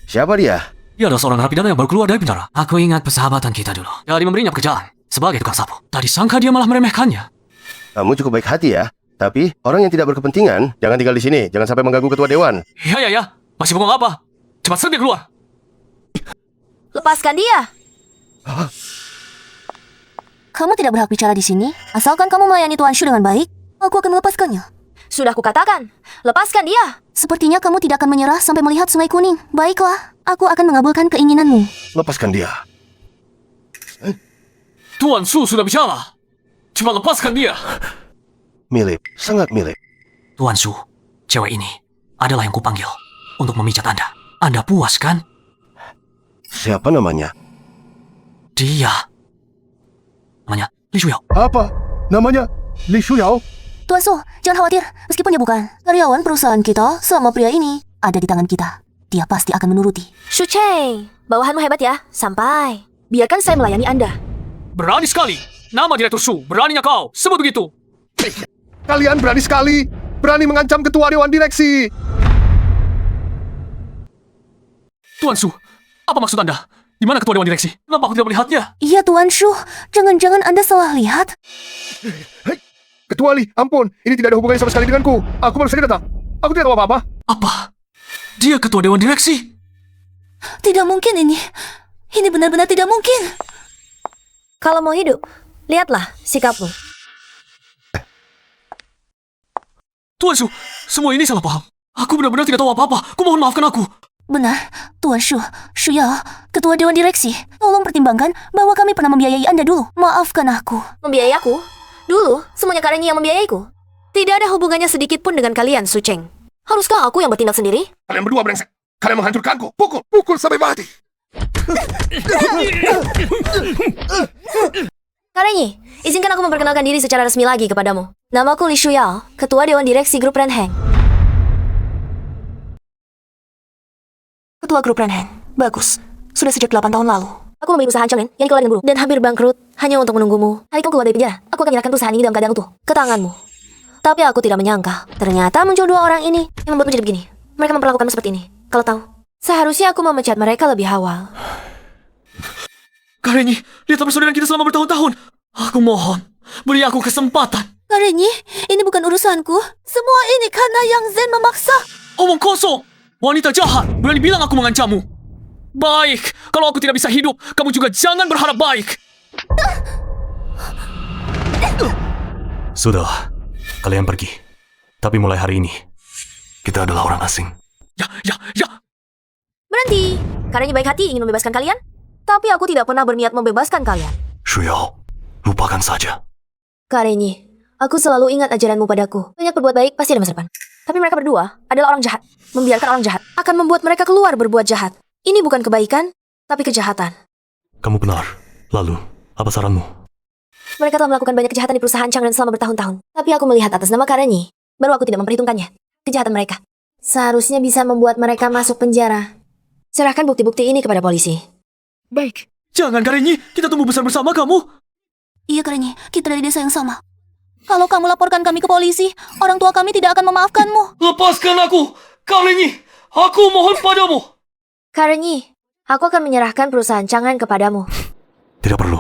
Siapa dia? Dia adalah seorang narapidana yang baru keluar dari penjara. Aku ingat persahabatan kita dulu. Dari memberinya pekerjaan sebagai tukang sapu. Tadi sangka dia malah meremehkannya. Kamu cukup baik hati ya. Tapi orang yang tidak berkepentingan jangan tinggal di sini. Jangan sampai mengganggu ketua dewan. Ya. Masih bengong apa? Cepat serang dia keluar. Lepaskan dia. Kamu tidak berhak bicara di sini. Asalkan kamu melayani Tuan Shu dengan baik, aku akan melepaskannya. Sudah kukatakan, lepaskan dia. Sepertinya kamu tidak akan menyerah sampai melihat Sungai Kuning. Baiklah, aku akan mengabulkan keinginanmu. Lepaskan dia. Tuan Su sudah bicara. Cepat lepaskan dia. Mirip, sangat mirip. Tuan Su, cewek ini adalah yang kupanggil untuk memijat Anda. Anda puas kan? Siapa namanya? Dia. Namanya Li Shuyao. Apa? Namanya Li Shuyao? Tuan Su, jangan khawatir. Meskipun dia bukan karyawan perusahaan kita, selama pria ini ada di tangan kita. Dia pasti akan menuruti. Shu Cheng, bawahanmu hebat ya. Sampai. Biarkan saya melayani Anda. Berani sekali. Nama Direktur Su. Beraninya kau. Sebut begitu. Kalian berani sekali. Berani mengancam ketua dewan direksi. Tuan Su, apa maksud Anda? Di mana ketua dewan direksi? Kenapa aku tidak melihatnya? Iya, Tuan Shu. Jangan-jangan Anda salah lihat. Hei, Ketua Li, ampun. Ini tidak ada hubungannya sama sekali denganku. Aku baru saja datang. Aku tidak tahu apa-apa. Apa? Dia ketua dewan direksi? Tidak mungkin ini. Ini benar-benar tidak mungkin. Kalau mau hidup, lihatlah sikapmu. Tuan Su, semua ini salah paham. Aku benar-benar tidak tahu apa-apa. Kumohon maafkan aku. Benar, Tuan Shu, Shuyao, Ketua Dewan Direksi. Tolong pertimbangkan bahwa kami pernah membiayai Anda dulu. Maafkan aku. Membiayai aku? Dulu, semuanya Karenyi yang membiayaiku. Tidak ada hubungannya sedikit pun dengan kalian, Su Cheng. Haruskah aku yang bertindak sendiri? Kalian berdua brengsek. Kalian menghancurkanku. Pukul sampai mati. Karenyi, izinkan aku memperkenalkan diri secara resmi lagi kepadamu. Namaku Li Shuyao, Ketua Dewan Direksi Grup Renheng. Ketua Grup Renheng. Bagus. Sudah sejak 8 tahun lalu. Aku memiliki usaha Changren yang dikelola dengan buru dan hampir bangkrut hanya untuk menunggumu. Hari kamu keluar dari penjara, aku akan menyerahkan perusahaan ini dalam keadaan utuh ke tanganmu. Tapi aku tidak menyangka, ternyata muncul dua orang ini yang membuatmu jadi begini. Mereka memperlakukanmu seperti ini. Kalau tahu, seharusnya aku memecat mereka lebih awal. Karenyi, lihat persaudaraan kita selama bertahun-tahun. Aku mohon, beri aku kesempatan. Karenyi, ini bukan urusanku. Semua ini karena Yang Zen memaksa. Omong kosong. Wanita jahat, berani bilang aku mengancammu. Baik, kalau aku tidak bisa hidup, kamu juga jangan berharap baik. Sudah, kalian pergi. Tapi mulai hari ini, kita adalah orang asing. Ya. Berhenti. Karenyi baik hati ingin membebaskan kalian. Tapi aku tidak pernah berniat membebaskan kalian. Shuyao, lupakan saja. Karenyi, aku selalu ingat ajaranmu padaku. Banyak berbuat baik pasti ada masa depan. Tapi mereka berdua adalah orang jahat. Membiarkan orang jahat akan membuat mereka keluar berbuat jahat. Ini bukan kebaikan, tapi kejahatan. Kamu benar. Lalu, apa saranmu? Mereka telah melakukan banyak kejahatan di perusahaan Changren selama bertahun-tahun. Tapi aku melihat atas nama Karenyi, baru aku tidak memperhitungkannya. Kejahatan mereka seharusnya bisa membuat mereka masuk penjara. Serahkan bukti-bukti ini kepada polisi. Baik. Jangan, Karenyi. Kita tumbuh besar bersama kamu. Iya, Karenyi. Kita dari desa yang sama. Kalau kamu laporkan kami ke polisi, orang tua kami tidak akan memaafkanmu. Lepaskan aku, Karenyi. Aku mohon padamu. Karenyi, aku akan menyerahkan perusahaan Changren kepadamu. Tidak perlu.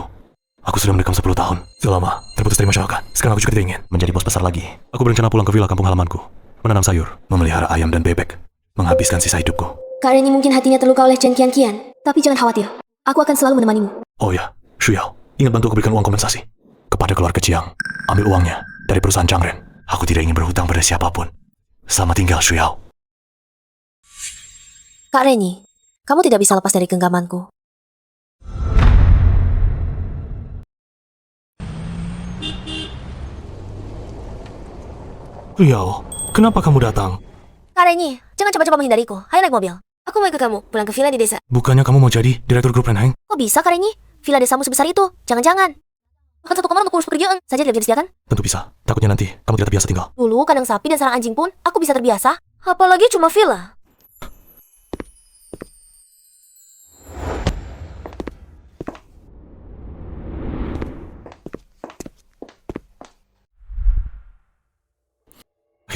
Aku sudah mendekam 10 tahun. Sudah lama, terputus dari masyarakat. Sekarang aku juga tidak ingin menjadi bos besar lagi. Aku berencana pulang ke villa kampung halamanku. Menanam sayur, memelihara ayam dan bebek. Menghabiskan sisa hidupku. Karenyi mungkin hatinya terluka oleh Chen Qian. Tapi jangan khawatir. Aku akan selalu menemanimu. Oh ya, Shuyao, ingat bantu aku berikan uang kompensasi. Kepada keluarga Jiang, ambil uangnya dari perusahaan Changren. Aku tidak ingin berhutang pada siapapun. Selamat tinggal, Shuyao. Karenyi, kamu tidak bisa lepas dari genggamanku. Shuyao, kenapa kamu datang? Karenyi, jangan coba-coba menghindariku. Ayo naik mobil. Aku mau ikut kamu pulang ke villa di desa. Bukannya kamu mau jadi direktur grup Renheng? Kok bisa, Karenyi? Villa desamu sebesar itu. Jangan-jangan. Bahkan satu kamar untuk urus pekerjaan saja tidak bisa disediakan. Tentu bisa. Takutnya nanti kamu tidak terbiasa tinggal. Dulu kandang sapi dan sarang anjing pun aku bisa terbiasa. Apalagi cuma villa.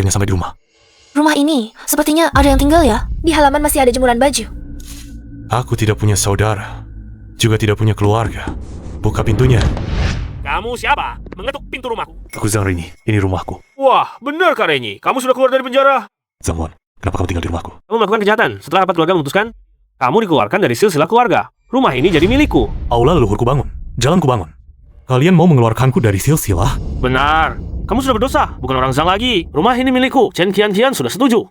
akhirnya sampai di rumah. Rumah ini sepertinya ada yang tinggal ya. Di halaman masih ada jemuran baju. Aku tidak punya saudara, juga tidak punya keluarga. Buka pintunya. Kamu siapa? Mengetuk pintu rumahku. Aku Zhang Renyi, ini rumahku. Wah, benar Kak Renyi. Kamu sudah keluar dari penjara. Zhang Wan, kenapa kamu tinggal di rumahku? Kamu melakukan kejahatan. Setelah rapat keluarga memutuskan, kamu dikeluarkan dari silsilah keluarga. Rumah ini jadi milikku. Aula leluhurku bangun, jalanku bangun. Kalian mau mengeluarkanku dari silsilah? Benar. Kamu sudah berdosa, bukan orang Zhang lagi. Rumah ini milikku. Chen Qianqian sudah setuju.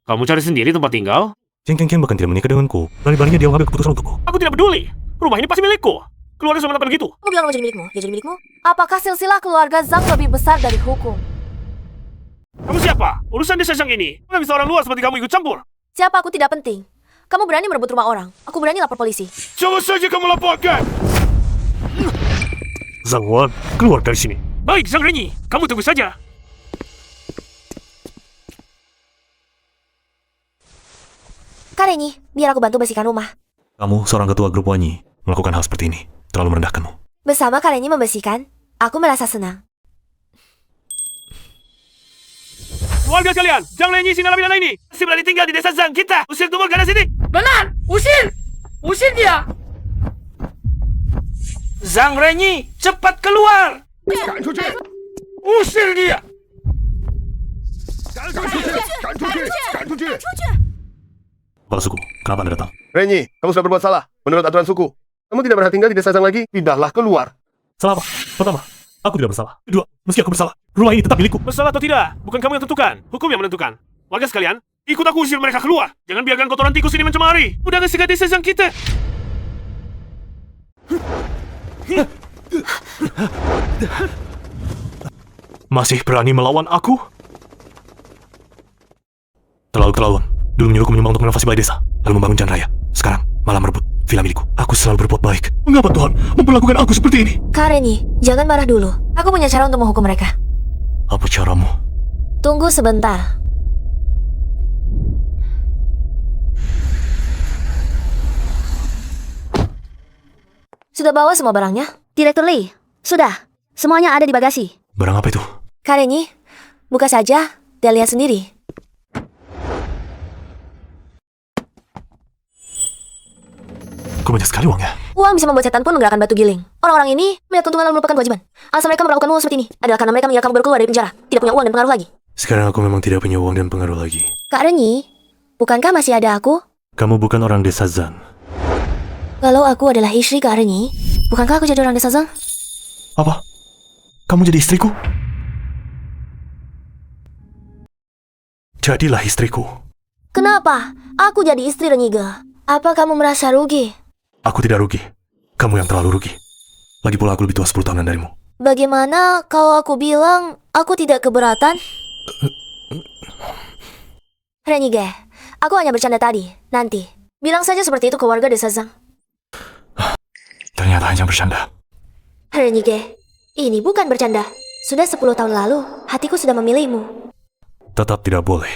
Kamu cari sendiri tempat tinggal. Chen Qianqian bahkan tidak menikah denganku. Berani-beraninya dia mengambil keputusan untukku. Aku tidak peduli. Rumah ini pasti milikku. Keluarga sudah menetapkan begitu. Kamu bilang mau jadi milikmu, dia jadi milikmu. Apakah silsilah keluarga Zhang lebih besar dari hukum? Kamu siapa? Urusan desa Zhang ini. Tidak bisa orang luar seperti kamu ikut campur. Siapa aku tidak penting. Kamu berani merebut rumah orang. Aku berani lapor polisi. Coba saja kamu laporkan. Zhang Wan, keluar dari sini. Baik, Zhang Renyi. Kamu tunggu saja. Kak Renyi, biar aku bantu bersihkan rumah. Kamu, seorang ketua grup Wanyi, melakukan hal seperti ini. Terlalu merendahkanmu. Bersama Kak Renyi membersihkan, aku merasa senang. Warga sekalian, Zhang Renyi si narapidana ini masih berani tinggal di desa Zhang kita. Usir tumor ke arah sini. Benar! Usir! Usir dia! Zhang Renyi, cepat keluar. Usir dia. Kepala suku, kenapa Anda datang? Renyi, kamu sudah berbuat salah. Menurut aturan suku, kamu tidak berhak tinggal di desa Zhang lagi. Pindahlah keluar. Salah apa? Pertama, aku tidak bersalah. Kedua, meski aku bersalah, rumah ini tetap milikku. Bersalah atau tidak, bukan kamu yang tentukan. Hukum yang menentukan. Warga sekalian, ikut aku usir mereka keluar. Jangan biarkan kotoran tikus ini mencemari. Udah ngasih desa Zhang kita. Masih berani melawan aku? Terlalu keterlaluan. Dulu menyuruhku menyumbang untuk renovasi balai desa, lalu membangun jalan raya. Sekarang malah merebut villa milikku. Aku selalu berbuat baik. Mengapa Tuhan memperlakukan aku seperti ini? Kak Renyi, jangan marah dulu. Aku punya cara untuk menghukum mereka. Apa caramu? Tunggu sebentar. Sudah bawa semua barangnya? Direktur Lee, sudah. Semuanya ada di bagasi. Barang apa itu? Kak Renyi, buka saja dan lihat sendiri. Kok banyak sekali uangnya? Uang bisa membuat setan pun menggerakkan batu giling. Orang-orang ini melihat keuntungan lalu melupakan kewajiban. Alasan mereka melakukan uang seperti ini adalah karena mereka mengira kamu baru keluar dari penjara, tidak punya uang dan pengaruh lagi. Sekarang aku memang tidak punya uang dan pengaruh lagi. Kak Renyi, bukankah masih ada aku? Kamu bukan orang desa Zhang. Kalau aku adalah istri Kak Renyi, bukankah aku jadi orang desa Zhang? Apa? Kamu jadi istriku? Jadilah istriku. Kenapa? Aku jadi istri Renyiga. Apa kamu merasa rugi? Aku tidak rugi. Kamu yang terlalu rugi. Lagi pula aku lebih tua 10 tahunan darimu. Bagaimana kalau aku bilang aku tidak keberatan? Renyiga, aku hanya bercanda tadi. Nanti, bilang saja seperti itu ke warga desa Zhang. Ternyata hanya bercanda. Renyiga, ini bukan bercanda. Sudah 10 tahun lalu, hatiku sudah memilihmu. Tetap tidak boleh.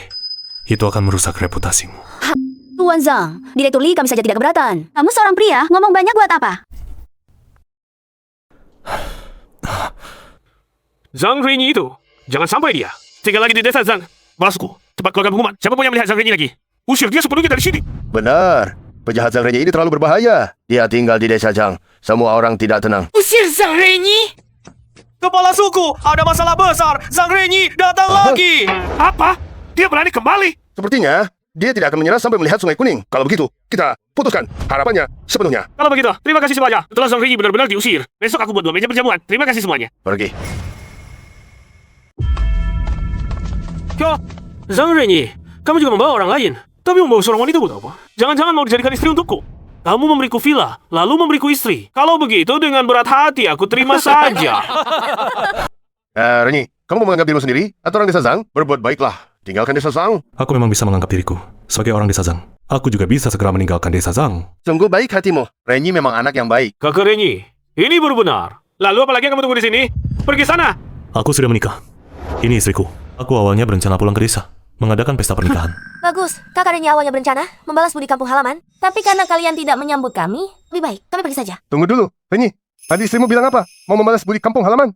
Itu akan merusak reputasimu. Tuan Zhang, Direktur Lee kami saja tidak keberatan. Kamu seorang pria, ngomong banyak buat apa? Zhang Renyi itu, jangan sampai dia tinggal lagi di desa Zhang. Balasku, cepat keluarkan pengumuman. Siapa pun yang melihat Zhang Renyi lagi, usir dia sepenuhnya dari sini. Benar. Penjahat Zhang Renyi ini terlalu berbahaya. Dia tinggal di desa Zhang. Semua orang tidak tenang. Usir Zhang Renyi? Kepala suku, ada masalah besar. Zhang Renyi datang lagi. Apa? Dia berani kembali? Sepertinya dia tidak akan menyerah sampai melihat Sungai Kuning. Kalau begitu, kita putuskan harapannya sepenuhnya. Kalau begitu, terima kasih semuanya. Setelah Zhang Renyi benar-benar diusir, besok aku buat 2 meja perjamuan. Terima kasih semuanya. Pergi. Kyo, Zhang Renyi, kamu juga membawa orang lain. Tapi membawa seorang wanita buat apa? Jangan-jangan mau dijadikan istri untukku. Kamu memberiku villa, lalu memberiku istri. Kalau begitu, dengan berat hati aku terima saja. Renyi, kamu mau menganggap dirimu sendiri atau orang desa Zhang? Berbuat baiklah. Tinggalkan desa Zhang. Aku memang bisa menganggap diriku sebagai orang desa Zhang. Aku juga bisa segera meninggalkan desa Zhang. Sungguh baik hatimu. Renyi memang anak yang baik. Kakak Renyi, ini baru benar. Lalu apalagi yang kamu tunggu di sini? Pergi sana. Aku sudah menikah. Ini istriku. Aku awalnya berencana pulang ke desa, mengadakan pesta pernikahan. Bagus, Kakak Renyi awalnya berencana membalas budi kampung halaman. Tapi karena kalian tidak menyambut kami, lebih baik kami pergi saja. Tunggu dulu, Renyi. Tadi istrimu bilang apa? Mau membalas budi kampung halaman?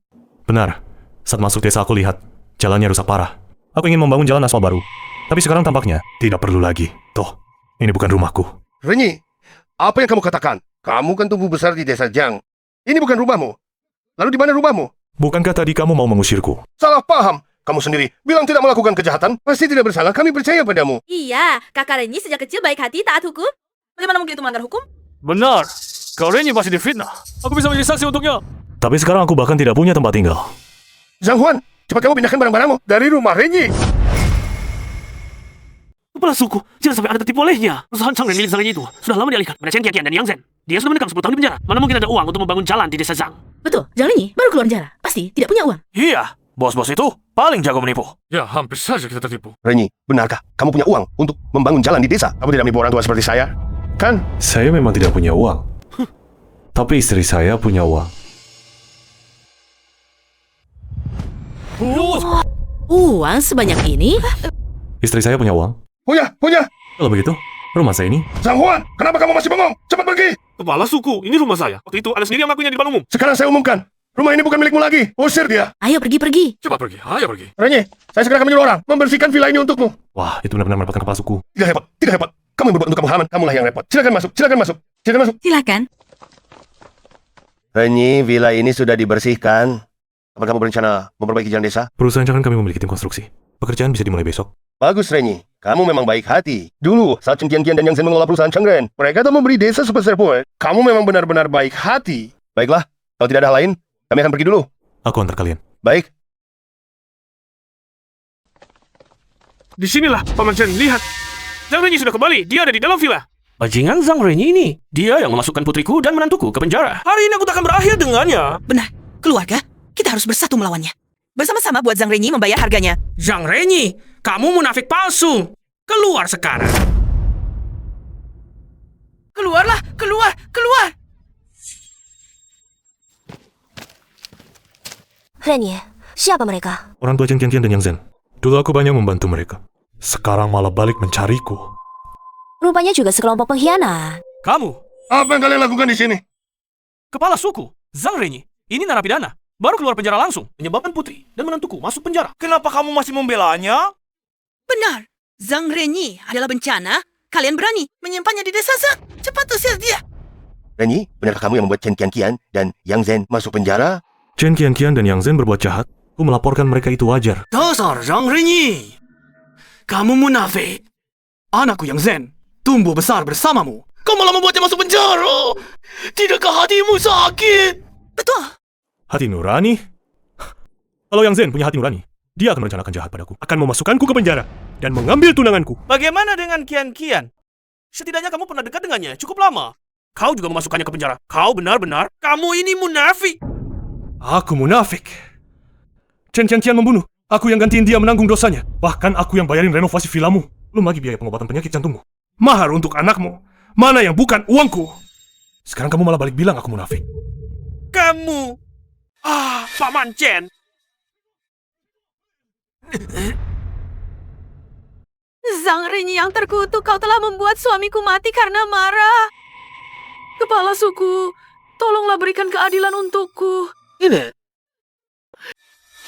Benar. Saat masuk desa aku lihat jalannya rusak parah. Aku ingin membangun jalan aspal baru. Tapi sekarang tampaknya tidak perlu lagi. Toh, ini bukan rumahku. Renyi, apa yang kamu katakan? Kamu kan tumbuh besar di desa Jang. Ini bukan rumahmu. Lalu di mana rumahmu? Bukankah tadi kamu mau mengusirku? Salah paham. Kamu sendiri bilang tidak melakukan kejahatan. Pasti tidak bersalah. Kami percaya padamu. Iya, kakak Renyi sejak kecil baik hati, taat hukum. Bagaimana mungkin itu melanggar hukum? Benar. Kau Renyi pasti difitnah. Aku bisa menjadi saksi untuknya. Tapi sekarang aku bahkan tidak punya tempat tinggal. Zhang Huan, cepat kamu pindahkan barang-barangmu dari rumah Renyi. Kepala suku, jangan sampai Anda tertipu olehnya. Perusahaan Changren milik Zhang Renyi itu sudah lama dialihkan pada Chen Qianqian dan Yang Zhen. Dia sudah mendekam 10 tahun di penjara. Mana mungkin ada uang untuk membangun jalan di desa Zhang? Betul, Zhang Renyi baru keluar penjara. Pasti tidak punya uang. Iya, bos-bos itu paling jago menipu. Ya, hampir saja kita tertipu. Renyi, benarkah kamu punya uang untuk membangun jalan di desa? Kamu tidak menipu orang tua seperti saya? Kan? Saya memang tidak punya uang. Tapi istri saya punya uang. Uang sebanyak ini? Istri saya punya uang. Punya. Kalau begitu, rumah saya ini. Zhang Huan, kenapa kamu masih bengong? Cepat pergi. Kepala suku, ini rumah saya. Waktu itu Anda sendiri yang mengakuinya di depan umum. Sekarang saya umumkan. Rumah ini bukan milikmu lagi. Usir dia. Ayo pergi. Coba pergi, ayo pergi. Renyi, saya segera akan menyuruh orang membersihkan villa ini untukmu. Wah, itu benar-benar merepotkan kepala suku. Tidak hebat. Kamu yang berbuat untuk kamu halaman. Kamulah yang repot. Silakan masuk. Silakan. Renyi, villa ini sudah dibersihkan. Kapan kamu berencana memperbaiki jalan desa? Perusahaan jangan kami memiliki tim konstruksi. Pekerjaan bisa dimulai besok. Bagus, Renyi. Kamu memang baik hati. Dulu, saat Chen Qianqian dan Yang Zhen mengelola perusahaan Changren, mereka tak memberi desa sebesar pun. Kamu memang benar-benar baik hati. Baiklah, kalau tidak ada hal lain, kami akan pergi dulu. Aku antar kalian. Baik. Disinilah, Paman Chen, lihat. Zhang Renyi sudah kembali, dia ada di dalam villa. Bajingan Zhang Renyi ini. Dia yang memasukkan putriku dan menantuku ke penjara. Hari ini aku tak akan berakhir dengannya. Benar, keluarga, kita harus bersatu melawannya. Bersama-sama buat Zhang Renyi membayar harganya. Zhang Renyi, kamu munafik palsu. Keluar sekarang. Keluar! Renyi, siapa mereka? Orang tua Chen Qianqian dan Yang Zhen. Dulu aku banyak membantu mereka. Sekarang malah balik mencariku. Rupanya juga sekelompok pengkhianat. Kamu, Apa yang kalian lakukan di sini? kepala suku, Zhang Renyi. Ini narapidana. Baru keluar penjara langsung, menyebabkan putri dan menantuku masuk penjara. Kenapa kamu masih membelanya? Benar, Zhang Renyi adalah bencana. Kalian berani menyimpannya di desa Zhang. Cepat usir dia. Renyi, benarkah kamu yang membuat Chen Qianqian dan Yang Zhen masuk penjara? Chen Qianqian dan Yang Zhen berbuat jahat. Aku melaporkan mereka itu wajar. Dasar Zhang Renyi. Kamu munafik. Anakku Yang Zhen tumbuh besar bersamamu. Kau malah membuatnya masuk penjara. Tidakkah hatimu sakit? Betul. Hati nurani? Kalau Yang Zhen punya hati nurani, dia akan merencanakan jahat padaku. Akan memasukkanku ke penjara dan mengambil tunanganku. Bagaimana dengan Qian? Setidaknya kamu pernah dekat dengannya cukup lama. Kau juga memasukkannya ke penjara. Kau benar-benar, kamu ini munafik. Aku munafik. Chen Qianqian membunuh. Aku yang gantiin dia menanggung dosanya. Bahkan aku yang bayarin renovasi villamu. Belum lagi biaya pengobatan penyakit jantungmu. Mahar untuk anakmu. Mana yang bukan uangku. Sekarang kamu malah balik bilang aku munafik. Kamu. Paman Chen. Zhang Renyi yang terkutuk, kau telah membuat suamiku mati karena marah. Kepala suku, tolonglah berikan keadilan untukku. Ini.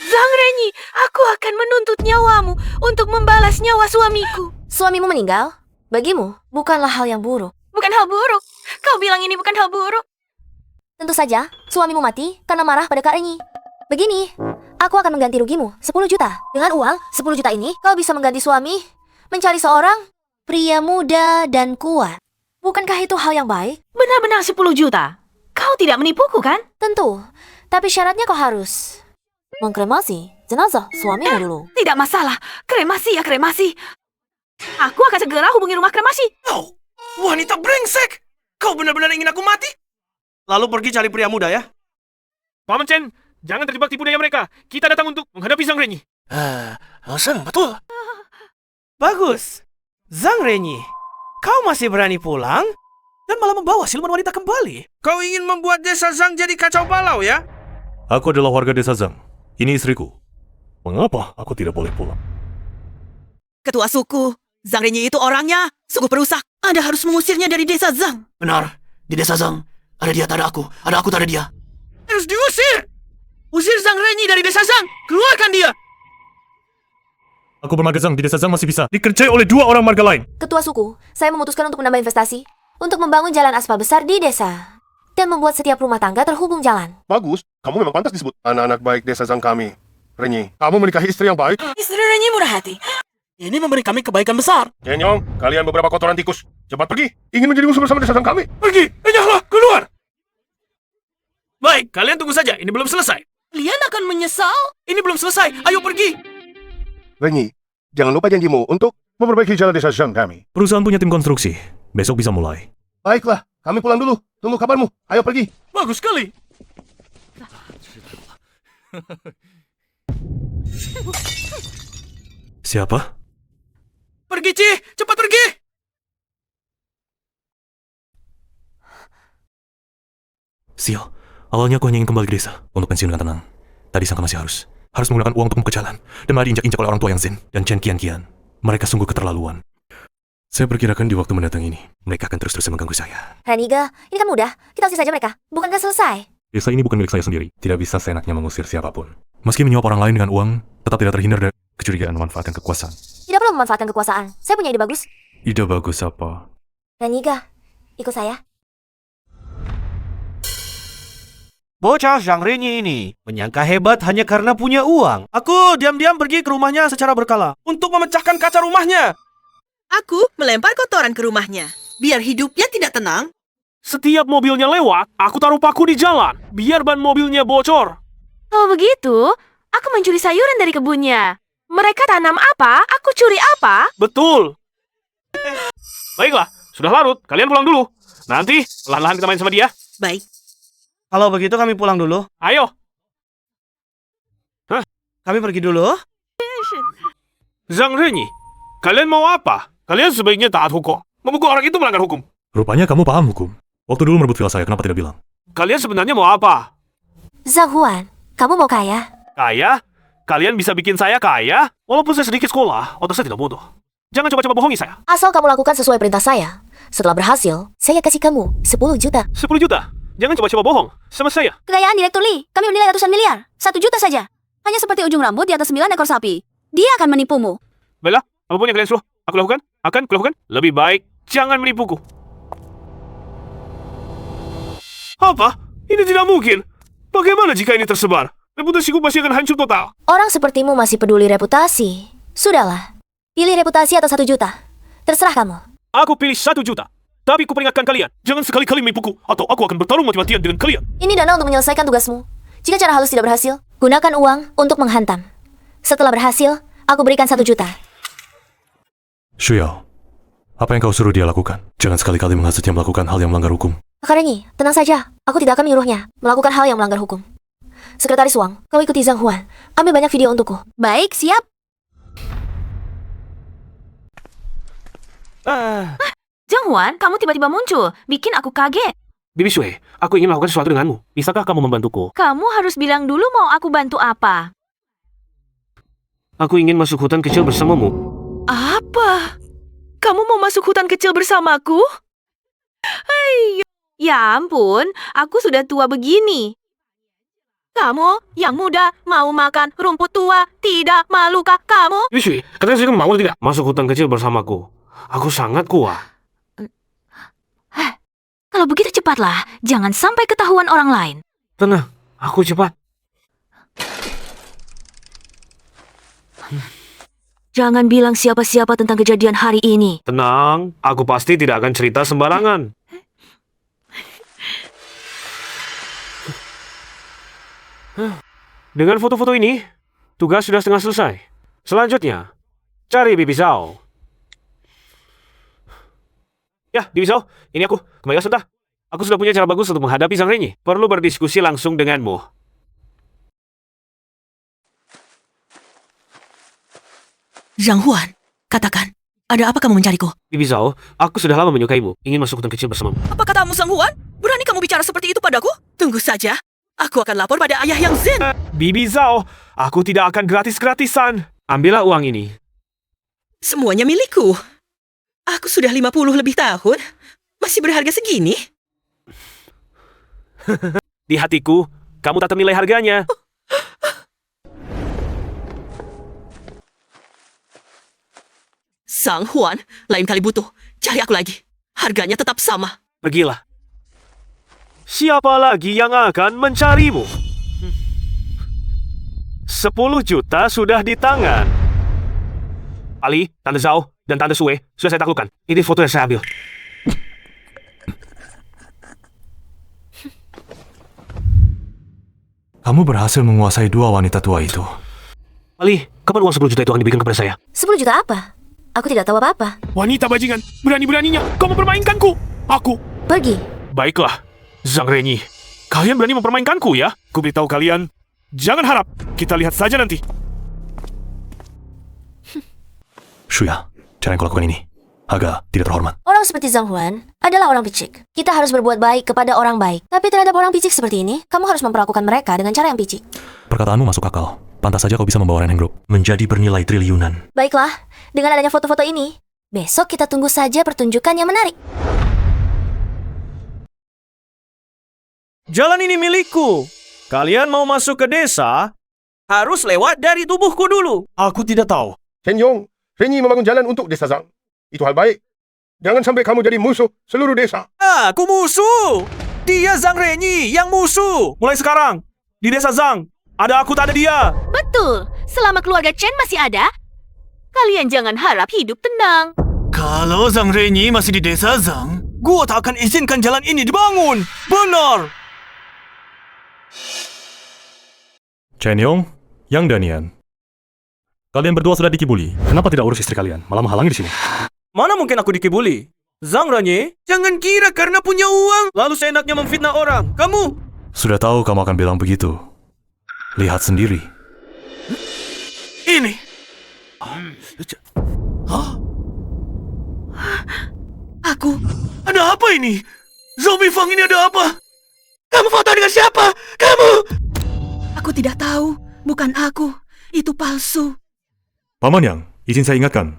Zhang Renyi, aku akan menuntut nyawamu untuk membalas nyawa suamiku. Suamimu meninggal? Bagimu, bukanlah hal yang buruk. Bukan hal buruk. Kau bilang ini bukan hal buruk. Tentu saja, suamimu mati karena marah pada Kak Renyi. Begini, aku akan mengganti rugimu 10 juta. Dengan uang 10 juta ini, kau bisa mengganti suami, mencari seorang pria muda dan kuat. Bukankah itu hal yang baik? Benar-benar 10 juta. Kau tidak menipuku, kan? Tentu, tapi syaratnya kau harus mengkremasi jenazah suamimu dulu. Tidak masalah. Kremasi ya kremasi. Aku akan segera hubungi rumah kremasi. Oh, wanita brengsek. Kau benar-benar ingin aku mati? Lalu pergi cari pria muda ya. Paman Chen, jangan terjebak tipu daya mereka. Kita datang untuk menghadapi Zhang Renyi. Betul. Bagus. Zhang Renyi, kau masih berani pulang? Dan malah membawa siluman wanita kembali. Kau ingin membuat desa Zhang jadi kacau balau ya? Aku adalah warga desa Zhang. Ini istriku. Mengapa aku tidak boleh pulang? Ketua suku, Zhang Renyi itu orangnya sungguh perusak. Anda harus mengusirnya dari desa Zhang. Benar. Di desa Zhang, ada dia tak ada aku. Ada aku tak ada dia. Harus diusir. Usir Zhang Renyi dari desa Zhang. Keluarkan dia. Aku bermarga Zhang di desa Zhang masih bisa dikerjai oleh 2 orang marga lain. Ketua suku, saya memutuskan untuk menambah investasi untuk membangun jalan aspal besar di desa dan membuat setiap rumah tangga terhubung jalan. Bagus, kamu memang pantas disebut anak-anak baik desa Zhang kami. Renyi, kamu menikahi istri yang baik. Istri Renyi murah hati. Ini memberi kami kebaikan besar. Nyenyong, kalian beberapa kotoran tikus. Cepat pergi. Ingin menjadi musuh bersama desa Zhang kami. Pergi, enyahlah, keluar. Baik, kalian tunggu saja. Ini belum selesai. Kalian akan menyesal. Ini belum selesai. Ayo pergi. Renyi, jangan lupa janjimu untuk memperbaiki jalan desa Zhang kami. Perusahaan punya tim konstruksi. Besok bisa mulai. Baiklah, kami pulang dulu. Tunggu kabarmu. Ayo pergi. Bagus sekali. Siapa? Pergi, Ci. Cepat pergi. Sil, awalnya aku hanya ingin kembali ke desa untuk pensiun dengan tenang. Tadi sangka masih harus menggunakan uang untuk membuka jalan dan malah diinjak-injak oleh orang tua yang Zen dan Chen Qian. Mereka sungguh keterlaluan. Saya perkirakan di waktu mendatang ini, mereka akan terus-terusan mengganggu saya. Raniga, ini kan mudah. Kita usir saja mereka. Bukankah selesai? Desa ini bukan milik saya sendiri. Tidak bisa seenaknya mengusir siapapun. Meski menyuap orang lain dengan uang, tetap tidak terhindar dari kecurigaan memanfaatkan kekuasaan. Tidak perlu memanfaatkan kekuasaan. Saya punya ide bagus. Ide bagus apa? Raniga, ikut saya. Bocah Zhang Renyi ini menyangka hebat hanya karena punya uang. Aku diam-diam pergi ke rumahnya secara berkala untuk memecahkan kaca rumahnya. Aku melempar kotoran ke rumahnya. Biar hidupnya tidak tenang. Setiap mobilnya lewat, aku taruh paku di jalan, biar ban mobilnya bocor. Oh begitu? Aku mencuri sayuran dari kebunnya. Mereka tanam apa, aku curi apa? Betul. Baiklah, sudah larut. Kalian pulang dulu. Nanti, perlahan-lahan kita main sama dia. Baik. Kalau begitu kami pulang dulu. Ayo. Kami pergi dulu. Zhang Renyi, kalian mau apa? Kalian sebaiknya taat hukum. Memukul orang itu melanggar hukum. Rupanya kamu paham hukum. Waktu dulu merebut villa saya, kenapa tidak bilang? Kalian sebenarnya mau apa? Zhang Huan, kamu mau kaya? Kaya? Kalian bisa bikin saya kaya? Walaupun saya sedikit sekolah, otak saya tidak bodoh. Jangan coba-coba bohongi saya. Asal kamu lakukan sesuai perintah saya. Setelah berhasil, saya kasih kamu 10 juta. 10 juta? Jangan coba-coba bohong sama saya. Kekayaan Direktur Lee, kami bernilai ratusan miliar. 1 juta saja. Hanya seperti ujung rambut di atas 9 ekor sapi. Dia akan menipumu. Baiklah, apapun yang kalian suruh, aku lakukan. Akan kulakukan. Lebih baik, jangan menipuku. Apa? Ini tidak mungkin. Bagaimana jika ini tersebar? Reputasiku pasti akan hancur total. Orang sepertimu masih peduli reputasi. Sudahlah, pilih reputasi atau 1 juta. Terserah kamu. Aku pilih 1 juta. Tapi ku peringatkan kalian, jangan sekali-kali menipuku, atau aku akan bertarung mati-matian dengan kalian. Ini dana untuk menyelesaikan tugasmu. Jika cara halus tidak berhasil, gunakan uang untuk menghantam. Setelah berhasil, aku berikan 1 juta. Shuyao, apa yang kau suruh dia lakukan? Jangan sekali-kali menghasutnya melakukan hal yang melanggar hukum. Kak Renyi, tenang saja. Aku tidak akan menyuruhnya melakukan hal yang melanggar hukum. Sekretaris Wang, kau ikuti Zhang Huan. Ambil banyak video untukku. Baik, siap. Zhang Huan, kamu tiba-tiba muncul. Bikin aku kaget. Bibi Shui, aku ingin melakukan sesuatu denganmu. Bisakah kamu membantuku? Kamu harus bilang dulu mau aku bantu apa. Aku ingin masuk hutan kecil bersamamu. Apa? Kamu mau masuk hutan kecil bersamaku? Ayo. Ya ampun, aku sudah tua begini. Kamu yang muda mau makan rumput tua, tidak malukah kamu? Bibi Shui, katanya saya mau tidak masuk hutan kecil bersamaku. Aku sangat kuat. Kalau begitu cepatlah, jangan sampai ketahuan orang lain. Tenang, aku cepat. Jangan bilang siapa-siapa tentang kejadian hari ini. Tenang, aku pasti tidak akan cerita sembarangan. Dengan foto-foto ini, tugas sudah setengah selesai. Selanjutnya, cari Bibi Zhao. Ya, Bibi Zhao, ini aku. Kembali sebentar. Aku sudah punya cara bagus untuk menghadapi Zhang Renyi. Perlu berdiskusi langsung denganmu. Zhang Huan, katakan, ada apa kamu mencariku? Bibi Zhao, aku sudah lama menyukaimu. Ingin masuk hutan kecil bersamamu. Apa katamu, Zhang Huan? Berani kamu bicara seperti itu padaku? Tunggu saja. Aku akan lapor pada ayah yang Zen. Bibi Zhao, aku tidak akan gratis-gratisan. Ambillah uang ini. Semuanya milikku. Aku sudah 50 lebih tahun. Masih berharga segini? Di hatiku, kamu tak ternilai harganya. Sang Huan, lain kali butuh. Cari aku lagi. Harganya tetap sama. Pergilah. Siapa lagi yang akan mencarimu? 10 juta sudah di tangan. Ali, Tante Zhao, dan Tante Sue sudah saya taklukkan. Ini foto yang saya ambil. Kamu berhasil menguasai 2 wanita tua itu. Ali, kapan uang 10 juta itu akan diberikan kepada saya? 10 juta apa? Aku tidak tahu apa-apa. Wanita bajingan, berani-beraninya kau mempermainkanku. Aku. Pergi. Baiklah, Zhang Renyi. Kalian berani mempermainkanku ya? Ku beritahu kalian, jangan harap. Kita lihat saja nanti. Shuya, cara yang kau lakukan ini agak tidak terhormat. Orang seperti Zhang Huan adalah orang picik. Kita harus berbuat baik kepada orang baik. Tapi terhadap orang picik seperti ini, kamu harus memperlakukan mereka dengan cara yang picik. Perkataanmu masuk akal. Pantas saja kau bisa membawa Renheng Group menjadi bernilai triliunan. Baiklah, dengan adanya foto-foto ini, besok kita tunggu saja pertunjukan yang menarik. Jalan ini milikku. Kalian mau masuk ke desa, harus lewat dari tubuhku dulu. Aku tidak tahu. Shen Yong, Renyi membangun jalan untuk desa Zhang. Itu hal baik. Jangan sampai kamu jadi musuh seluruh desa. Aku musuh. Dia Zhang Renyi yang musuh. Mulai sekarang, di desa Zhang, ada aku tak ada dia. Betul. Selama keluarga Chen masih ada, kalian jangan harap hidup tenang. Kalau Zhang Renyi masih di desa Zhang, gua tak akan izinkan jalan ini dibangun. Benar. Chen Yong, Yang Danian. Kalian berdua sudah dikibuli. Kenapa tidak urus istri kalian? Malah menghalangi di sini. Mana mungkin aku dikibuli? Zhang Renyi, jangan kira karena punya uang, lalu seenaknya memfitnah orang. Kamu. Sudah tahu kamu akan bilang begitu. Lihat sendiri. Ini. Aku. Ada apa ini? Zombie Fang ini ada apa? Kamu foto dengan siapa? Kamu. Aku tidak tahu. Bukan aku. Itu palsu. Paman Yang, izin saya ingatkan.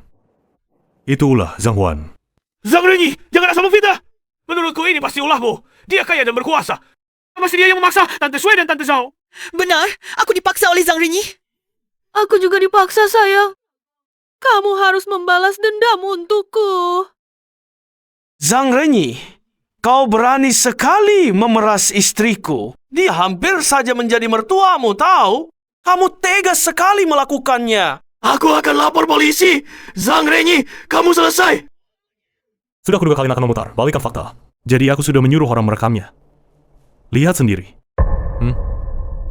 Itu ulah Zhang Huan. Zhang Renyi, jangan asal memfitnah. Menurutku ini pasti ulahmu. Dia kaya dan berkuasa. Pasti dia yang memaksa Tante Sue dan Tante Zhao. Benar, aku dipaksa oleh Zhang Renyi. Aku juga dipaksa, sayang. Kamu harus membalas dendam untukku. Zhang Renyi, kau berani sekali memeras istriku. Dia hampir saja menjadi mertuamu, tahu? Kamu tegas sekali melakukannya. Aku akan lapor polisi. Zhang Renyi, kamu selesai. Sudah kedua kalian akan memutar, balikan fakta. Jadi aku sudah menyuruh orang merekamnya. Lihat sendiri.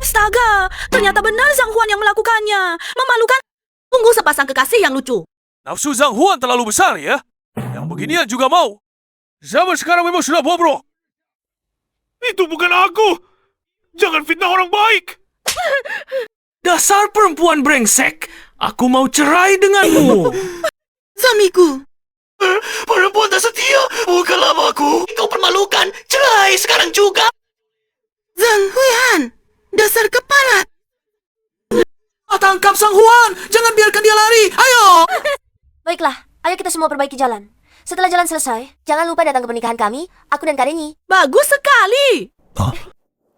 Astaga, ternyata benar Zhang Huan yang melakukannya. Memalukan. Tunggu sepasang kekasih yang lucu. Nafsu Zhang Huan terlalu besar ya. Yang beginian juga mau. Zaman sekarang memang sudah bobrok. Itu bukan aku. Jangan fitnah orang baik. Dasar perempuan brengsek. Aku mau cerai denganmu. Suamiku. Perempuan tak setia. Bukan lamaku. Kau permalukan. Cerai sekarang juga. Zhang Huan. Dasar kepala. Tangkap Sang Huan. Jangan biarkan dia lari. Ayo. Baiklah, ayo kita semua perbaiki jalan. Setelah jalan selesai, jangan lupa datang ke pernikahan kami, aku dan Kak Renyi. Bagus sekali.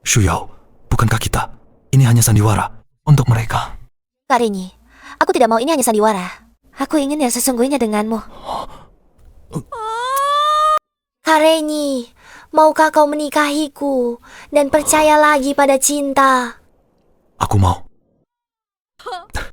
Shuyao, bukankah kita? Ini hanya sandiwara untuk mereka. Kak Renyi, aku tidak mau ini hanya sandiwara. Aku ingin yang sesungguhnya denganmu. Kak Renyi, maukah kau menikahiku dan percaya lagi pada cinta? Aku mau.